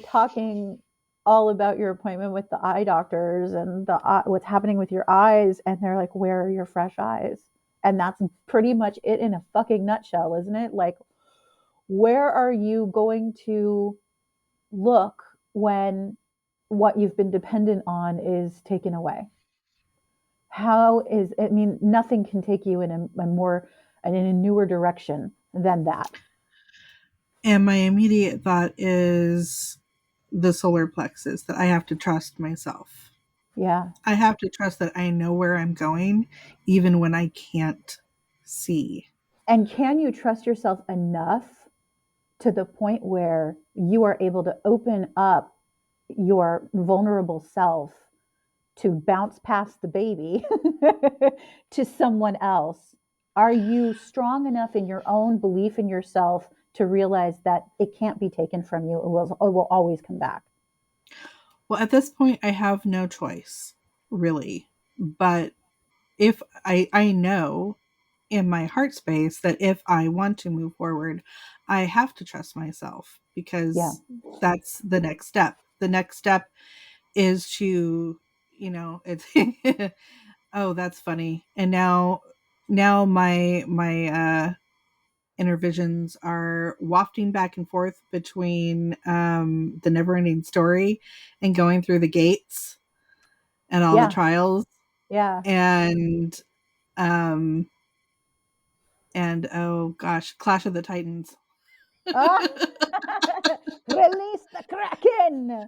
talking all about your appointment with the eye doctors and what's happening with your eyes, and they're like, "Where are your fresh eyes?" And that's pretty much it in a fucking nutshell, isn't it? Like, where are you going to look when what you've been dependent on is taken away? How is I mean, nothing can take you in a more in a newer direction than that. And my immediate thought is the solar plexus, that I have to trust myself. Yeah. I have to trust that I know where I'm going, even when I can't see. And can you trust yourself enough to the point where you are able to open up your vulnerable self to bounce past the baby to someone else? Are you strong enough in your own belief in yourself to realize that it can't be taken from you? It will always come back. Well, at this point, I have no choice, really. But if I know in my heart space that if I want to move forward, I have to trust myself, Yeah. because that's the next step. The next step is to, it's oh, that's funny. And now my inner visions are wafting back and forth between the never ending story and going through the gates and all the Yeah. trials, Yeah. and um oh gosh, Clash of the Titans. Ah! Release the Kraken!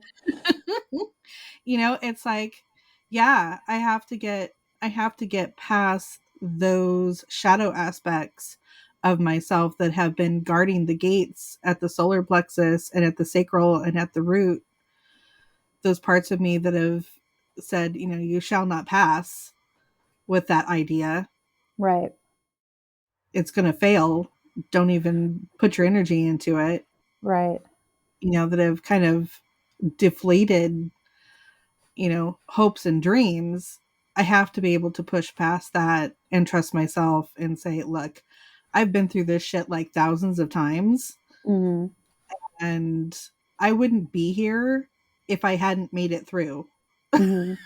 It's like, yeah, I have to get past those shadow aspects of myself that have been guarding the gates at the solar plexus and at the sacral and at the root. Those parts of me that have said, you shall not pass with that idea. Right. It's going to fail. Don't even put your energy into it. Right. That have kind of deflated, hopes and dreams. I have to be able to push past that and trust myself and say, look, I've been through this shit like thousands of times, Mhm. and I wouldn't be here if I hadn't made it through. Mhm.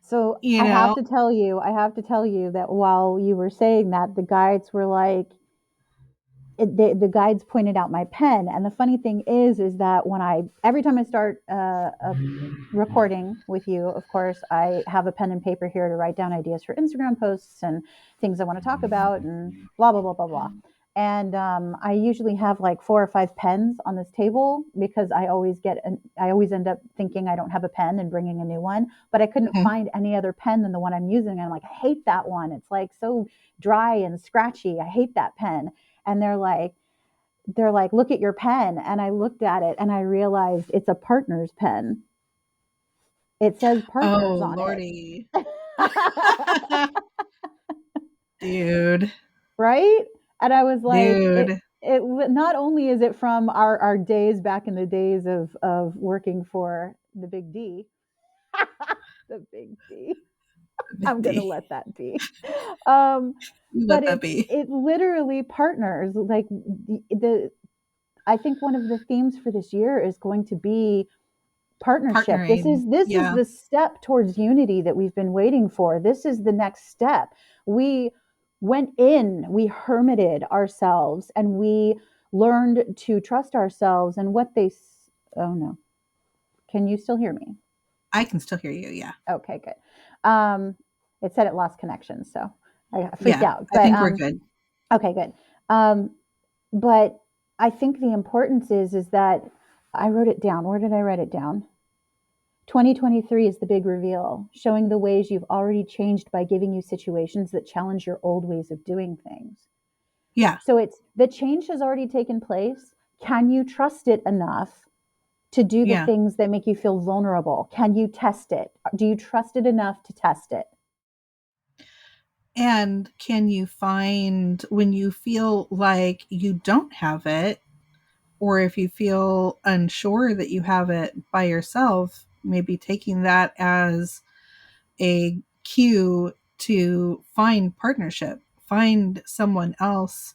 So you know? I have to tell you that while you were saying that, the guides were like, the guides pointed out my pen. And the funny thing is that when every time I start a recording with you, of course, I have a pen and paper here to write down ideas for Instagram posts and things I want to talk about and blah, blah, blah, blah, blah. And I usually have like 4 or 5 pens on this table because I always end up thinking I don't have a pen and bringing a new one. But I couldn't Mhm. find any other pen than the one I'm using. And I'm like, I hate that one. It's like so dry and scratchy. I hate that pen. And they're like, look at your pen. And I looked at it and I realized it's a partner's pen. It says partners Oh, on it. lordy. Dude, Right? And I was like, dude, not only is it from our days back in the days of working for the big D, the big D. I'm gonna Mindy, let that be. Um, but let that be. it literally partners like the I think one of the themes for this year is going to be partnership. Partnering. This is Yeah. the step towards unity that we've been waiting for. This is the next step. We went in, we hermited ourselves, and we learned to trust ourselves and what they. Oh no, can you still hear me? I can still hear you. Yeah. Okay, good. It said it lost connection, so I freaked Yeah. out. I But think we're good. okay, good. Um, but I think the importance is that I wrote it down. Where did I write it down? 2023 is the big reveal, showing the ways you've already changed by giving you situations that challenge your old ways of doing things. Yeah. So it's the change has already taken place. Can you trust it enough to do the Yeah. things that make you feel vulnerable? Can you test it? Do you trust it enough to test it? And can you find when you feel like you don't have it, or if you feel unsure that you have it by yourself, maybe taking that as a cue to find partnership, find someone else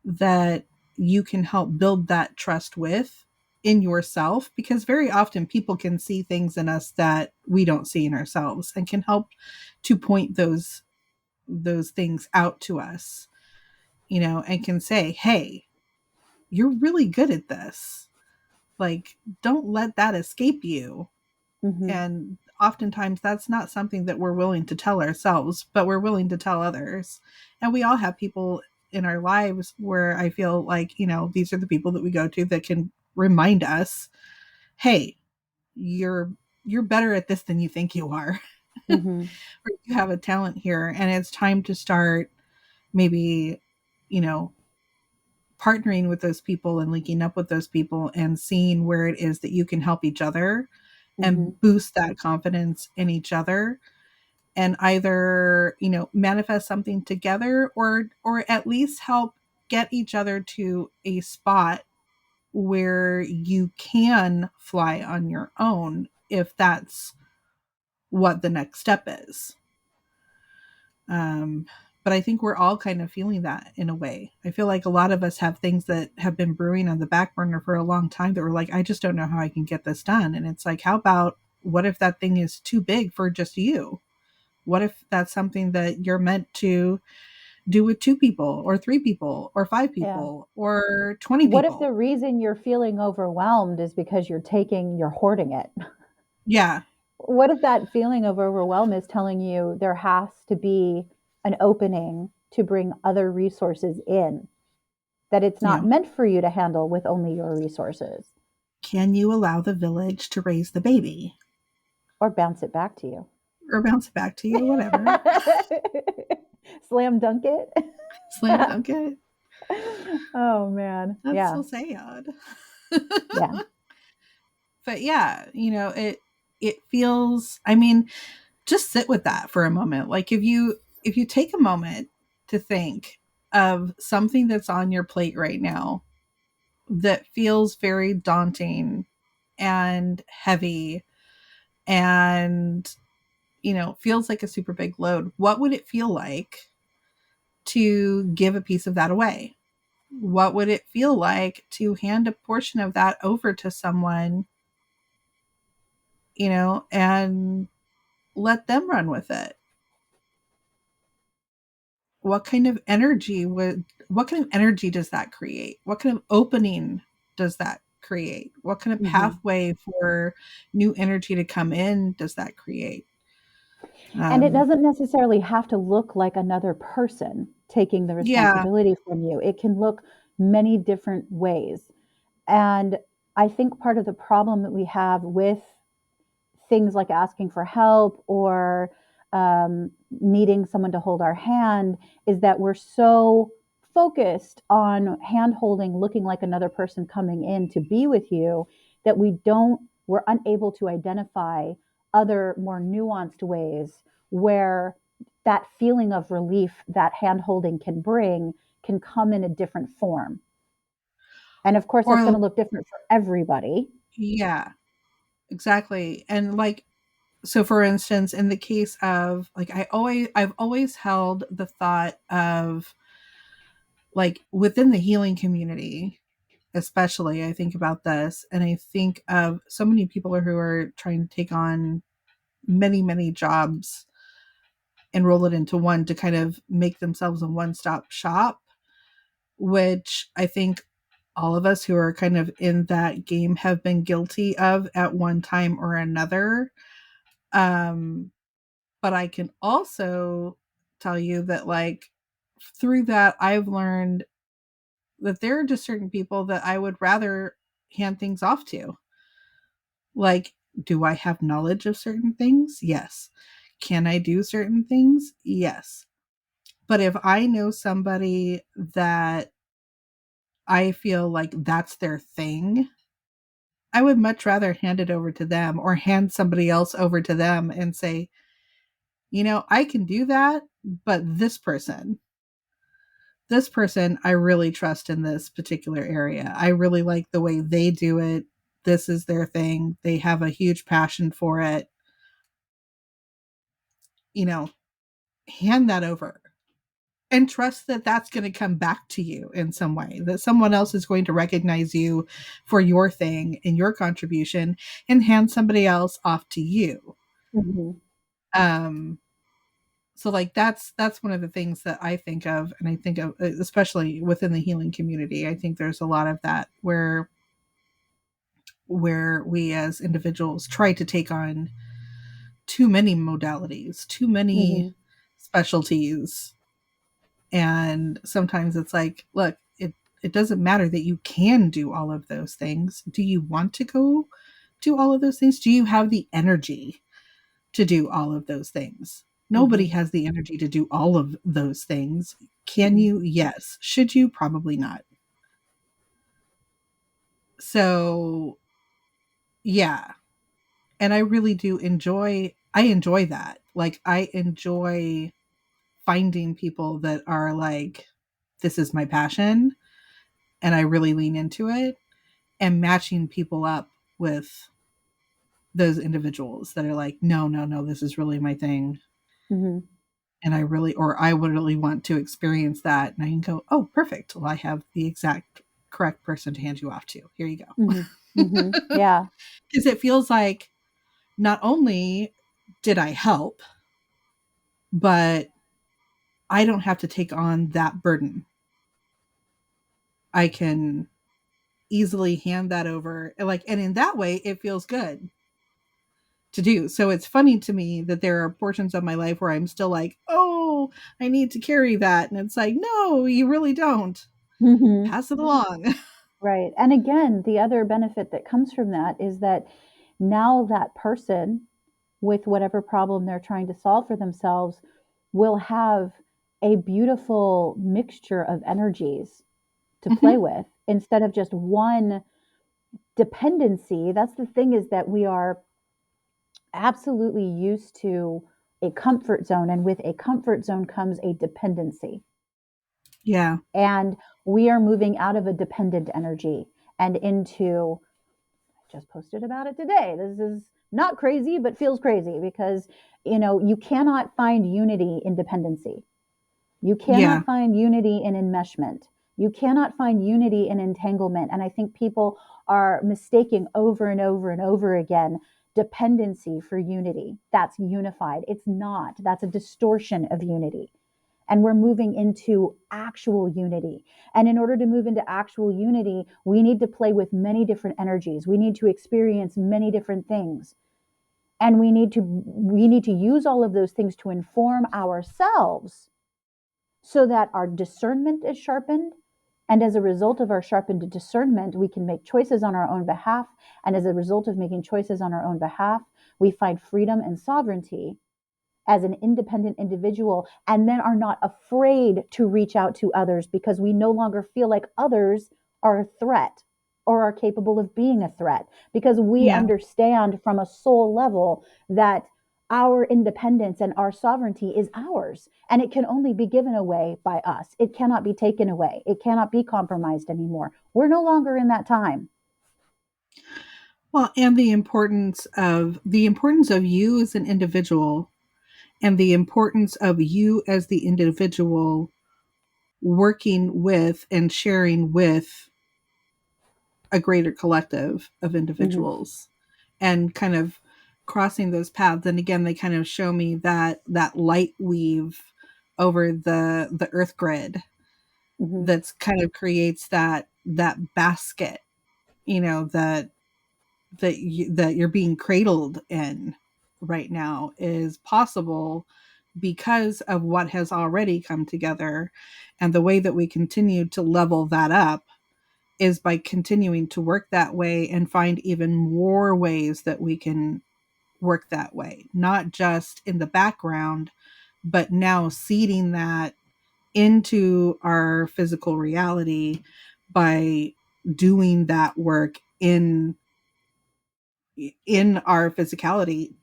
that you can help build that trust with in yourself, because very often people can see things in us that we don't see in ourselves and can help to point those things out to us, and can say, hey, you're really good at this, like, don't let that escape you. Mm-hmm. And oftentimes that's not something that we're willing to tell ourselves, but we're willing to tell others. And we all have people in our lives where I feel like, these are the people that we go to that can remind us, hey, you're better at this than you think you are. Or Mm-hmm. you have a talent here, and it's time to start maybe, you know, partnering with those people and linking up with those people and seeing where it is that you can help each other Mm-hmm. and boost that confidence in each other, and either, manifest something together, or at least help get each other to a spot where you can fly on your own if that's what the next step is. Um, but I think we're all kind of feeling that in a way. I feel like a lot of us have things that have been brewing on the back burner for a long time that we're like, I just don't know how I can get this done. And it's like, how about what if that thing is too big for just you? What if that's something that you're meant to do with two people or three people or five Yeah. people or 20 What if people? the reason you're feeling overwhelmed is because you're hoarding it? Yeah. What if that feeling of overwhelm is telling you there has to be an opening to bring other resources in, that it's not meant for you to handle with only your resources Can you allow the village to raise the baby or bounce it back to you? or bounce it back to you? Whatever. Slam dunk it. Slam dunk it. Oh man. That's Yeah. so sad. Yeah. But yeah, it feels, I mean, just sit with that for a moment. Like, if you take a moment to think of something that's on your plate right now that feels very daunting and heavy and, feels like a super big load, what would it feel like to give a piece of that away? What would it feel like to hand a portion of that over to someone, and let them run with it? What kind of energy does that create? What kind of opening does that create? What kind of Hmm. pathway for new energy to come in does that create? And it Um, doesn't necessarily have to look like another person taking the yeah, responsibility from you. It can look many different ways. And I think part of the problem that we have with things like asking for help or needing someone to hold our hand is that we're so focused on hand holding, looking like another person coming in to be with you, that we're unable to identify other more nuanced ways where that feeling of relief that hand holding can bring can come in a different form. And of course, that's going Or to look different for everybody. yeah, exactly. And like, so for instance, in the case of like, I've always held the thought of like within the healing community, especially, I think about this and I think of so many people who are trying to take on many jobs and roll it into one to kind of make themselves a one-stop shop, which I think all of us who are kind of in that game have been guilty of at one time or another. Um, but I can also tell you that, like, through that, I've learned that there are just certain people that I would rather hand things off to. Like, do I have knowledge of certain things? Yes. Can I do certain things? Yes. But if I know somebody that I feel like that's their thing, I would much rather hand it over to them or hand somebody else over to them and say, I can do that, but this person, I really trust in this particular area. I really like the way they do it. This is their thing. They have a huge passion for it. You know, hand that over and trust that that's going to come back to you in some way, that someone else is going to recognize you for your thing and your contribution and hand somebody else off to you. Mm-hmm. Um, so like that's one of the things that I think of, and I think of especially within the healing community. I think there's a lot of that where we as individuals try to take on too many modalities, too many Mm-hmm. specialties. And sometimes it's like, look, it doesn't matter that you can do all of those things. Do you want to go do all of those things? Do you have the energy to do all of those things? Nobody Mm-hmm. has the energy to do all of those things. Can Mm-hmm. you? Yes. Should you? Probably not. So, yeah. And I really do I enjoy that. Like I enjoy finding people that are like, this is my passion and I really lean into it, and matching people up with those individuals that are like, no, no, no, this is really my thing. Mm-hmm. And I would really want to experience that. And I can go, oh, perfect. Well, I have the exact correct person to hand you off to. Here you go. Mm-hmm. Mm-hmm. Yeah. Because it feels like not only did I help, but I don't have to take on that burden. I can easily hand that over. Like, and in that way, it feels good to do. So it's funny to me that there are portions of my life where I'm still like, oh, I need to carry that. And it's like, no, you really don't. Mm-hmm. Pass it along. Right. And again, the other benefit that comes from that is that now that person, with whatever problem they're trying to solve for themselves, will have a beautiful mixture of energies to play Hmm. with instead of just one dependency. That's the thing, is that we are absolutely used to a comfort zone, and with a comfort zone comes a dependency. Yeah. And we are moving out of a dependent energy and into, I just posted about it today. This is not crazy, but feels crazy because, you cannot find unity in dependency. You Yeah. cannot find unity in enmeshment. You cannot find unity in entanglement. And I think people are mistaking over and over and over again dependency for unity. That's unified. It's not. That's a distortion of unity. And we're moving into actual unity. And in order to move into actual unity, we need to play with many different energies. We need to experience many different things. And we need to use all of those things to inform ourselves so that our discernment is sharpened. And as a result of our sharpened discernment, we can make choices on our own behalf. And as a result of making choices on our own behalf, we find freedom and sovereignty as an independent individual, and then are not afraid to reach out to others because we no longer feel like others are a threat or are capable of being a threat, because we Yeah. understand from a soul level that our independence and our sovereignty is ours, and it can only be given away by us. It cannot be taken away. It cannot be compromised anymore. We're no longer in that time. Well, and the importance of you as an individual, and the importance of you as the individual working with and sharing with a greater collective of Hmm. individuals, and kind of crossing those paths. And again, they kind of show me that light weave over the earth grid, Hmm. that's kind of creates that basket, that that you're being cradled in right now, is possible because of what has already come together. And the way that we continue to level that up is by continuing to work that way and find even more ways that we can work that way, not just in the background, but now seeding that into our physical reality by doing that work in our physicality,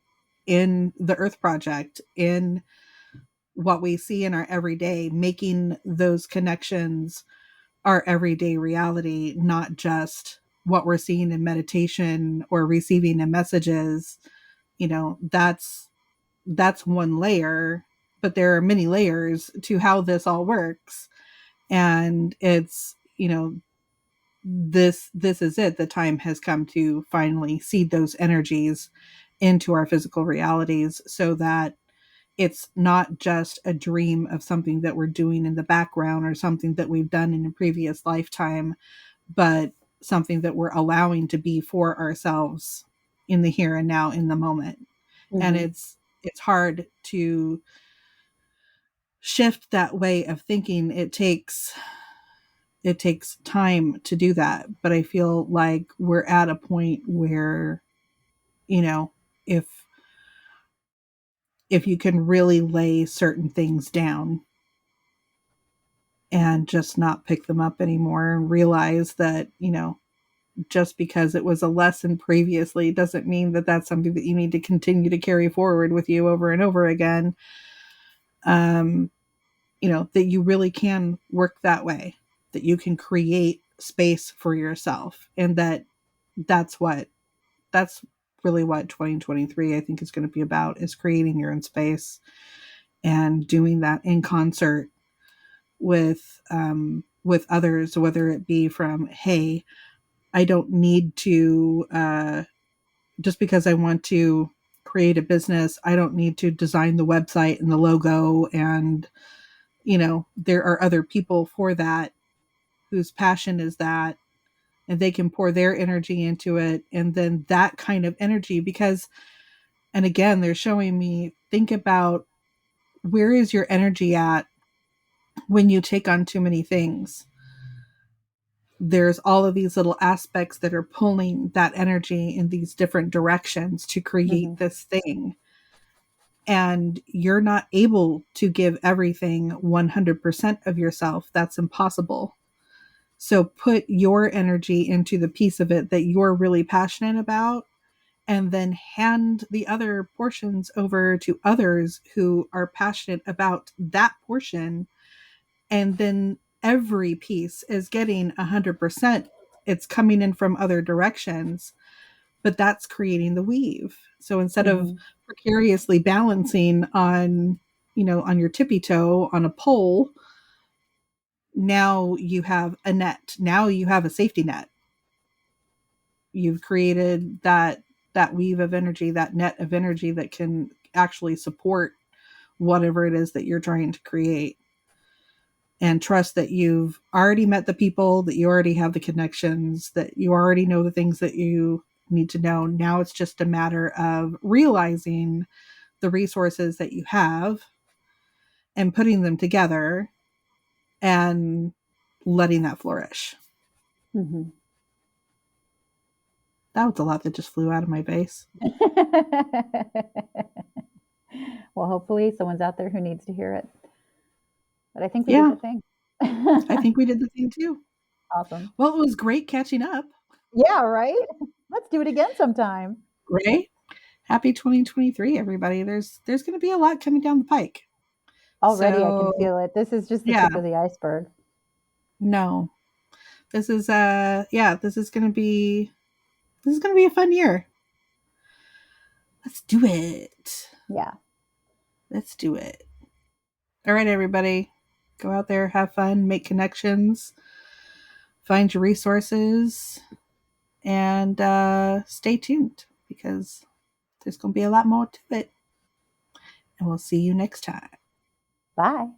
in the earth project, in what we see in our everyday, making those connections our everyday reality, not just what we're seeing in meditation or receiving in messages. That's one layer, but there are many layers to how this all works. And it's, this is it. The time has come to finally seed those energies into our physical realities, so that it's not just a dream of something that we're doing in the background or something that we've done in a previous lifetime, but something that we're allowing to be for ourselves in the here and now, in the moment. And Hmm. it's hard to shift that way of thinking. It takes time to do that, but I feel like we're at a point where, you know if you can really lay certain things down and just not pick them up anymore, and realize that, just because it was a lesson previously doesn't mean that that's something that you need to continue to carry forward with you over and over again. um that you really can work that way, that you can create space for yourself, and that's really what 2023, I think, is going to be about, is creating your own space and doing that in concert with others, whether it be from, hey, I don't need to, just because I want to create a business, I don't need to design the website and the logo. And, there are other people for that, whose passion is that, and they can pour their energy into it. And then that kind of energy, because, and again, they're showing me, think about, where is your energy at when you take on too many things? There's all of these little aspects that are pulling that energy in these different directions to Hmm. create this thing. And you're not able to give everything 100% of yourself. That's impossible. So put your energy into the piece of it that you're really passionate about, and then hand the other portions over to others who are passionate about that portion. And then every piece is getting 100%. It's coming in from other directions, but that's creating the weave. So instead of Hmm. precariously balancing on your tippy toe on a pole, now you have a net. Now you have a safety net. You've created that weave of energy, that net of energy that can actually support whatever it is that you're trying to create. And trust that you've already met the people, that you already have the connections, that you already know the things that you need to know. Now it's just a matter of realizing the resources that you have and putting them together and letting that flourish. Hmm. That was a lot that just flew out of my face. Well, hopefully someone's out there who needs to hear it. But I think we did Yeah, the thing. I think we did the thing too. Awesome. Well, it was great catching up, Yeah, right? Let's do it again sometime. right? happy 2023, everybody. There's going to be a lot coming down the pike. Already I can So feel it. This is just the yeah, tip of the iceberg. no, this is yeah, this is gonna be a fun year. Let's do it. Yeah. Let's do it. All right, everybody, go out there, have fun, make connections, find your resources, and stay tuned because there's gonna be a lot more to it. And we'll see you next time. Bye.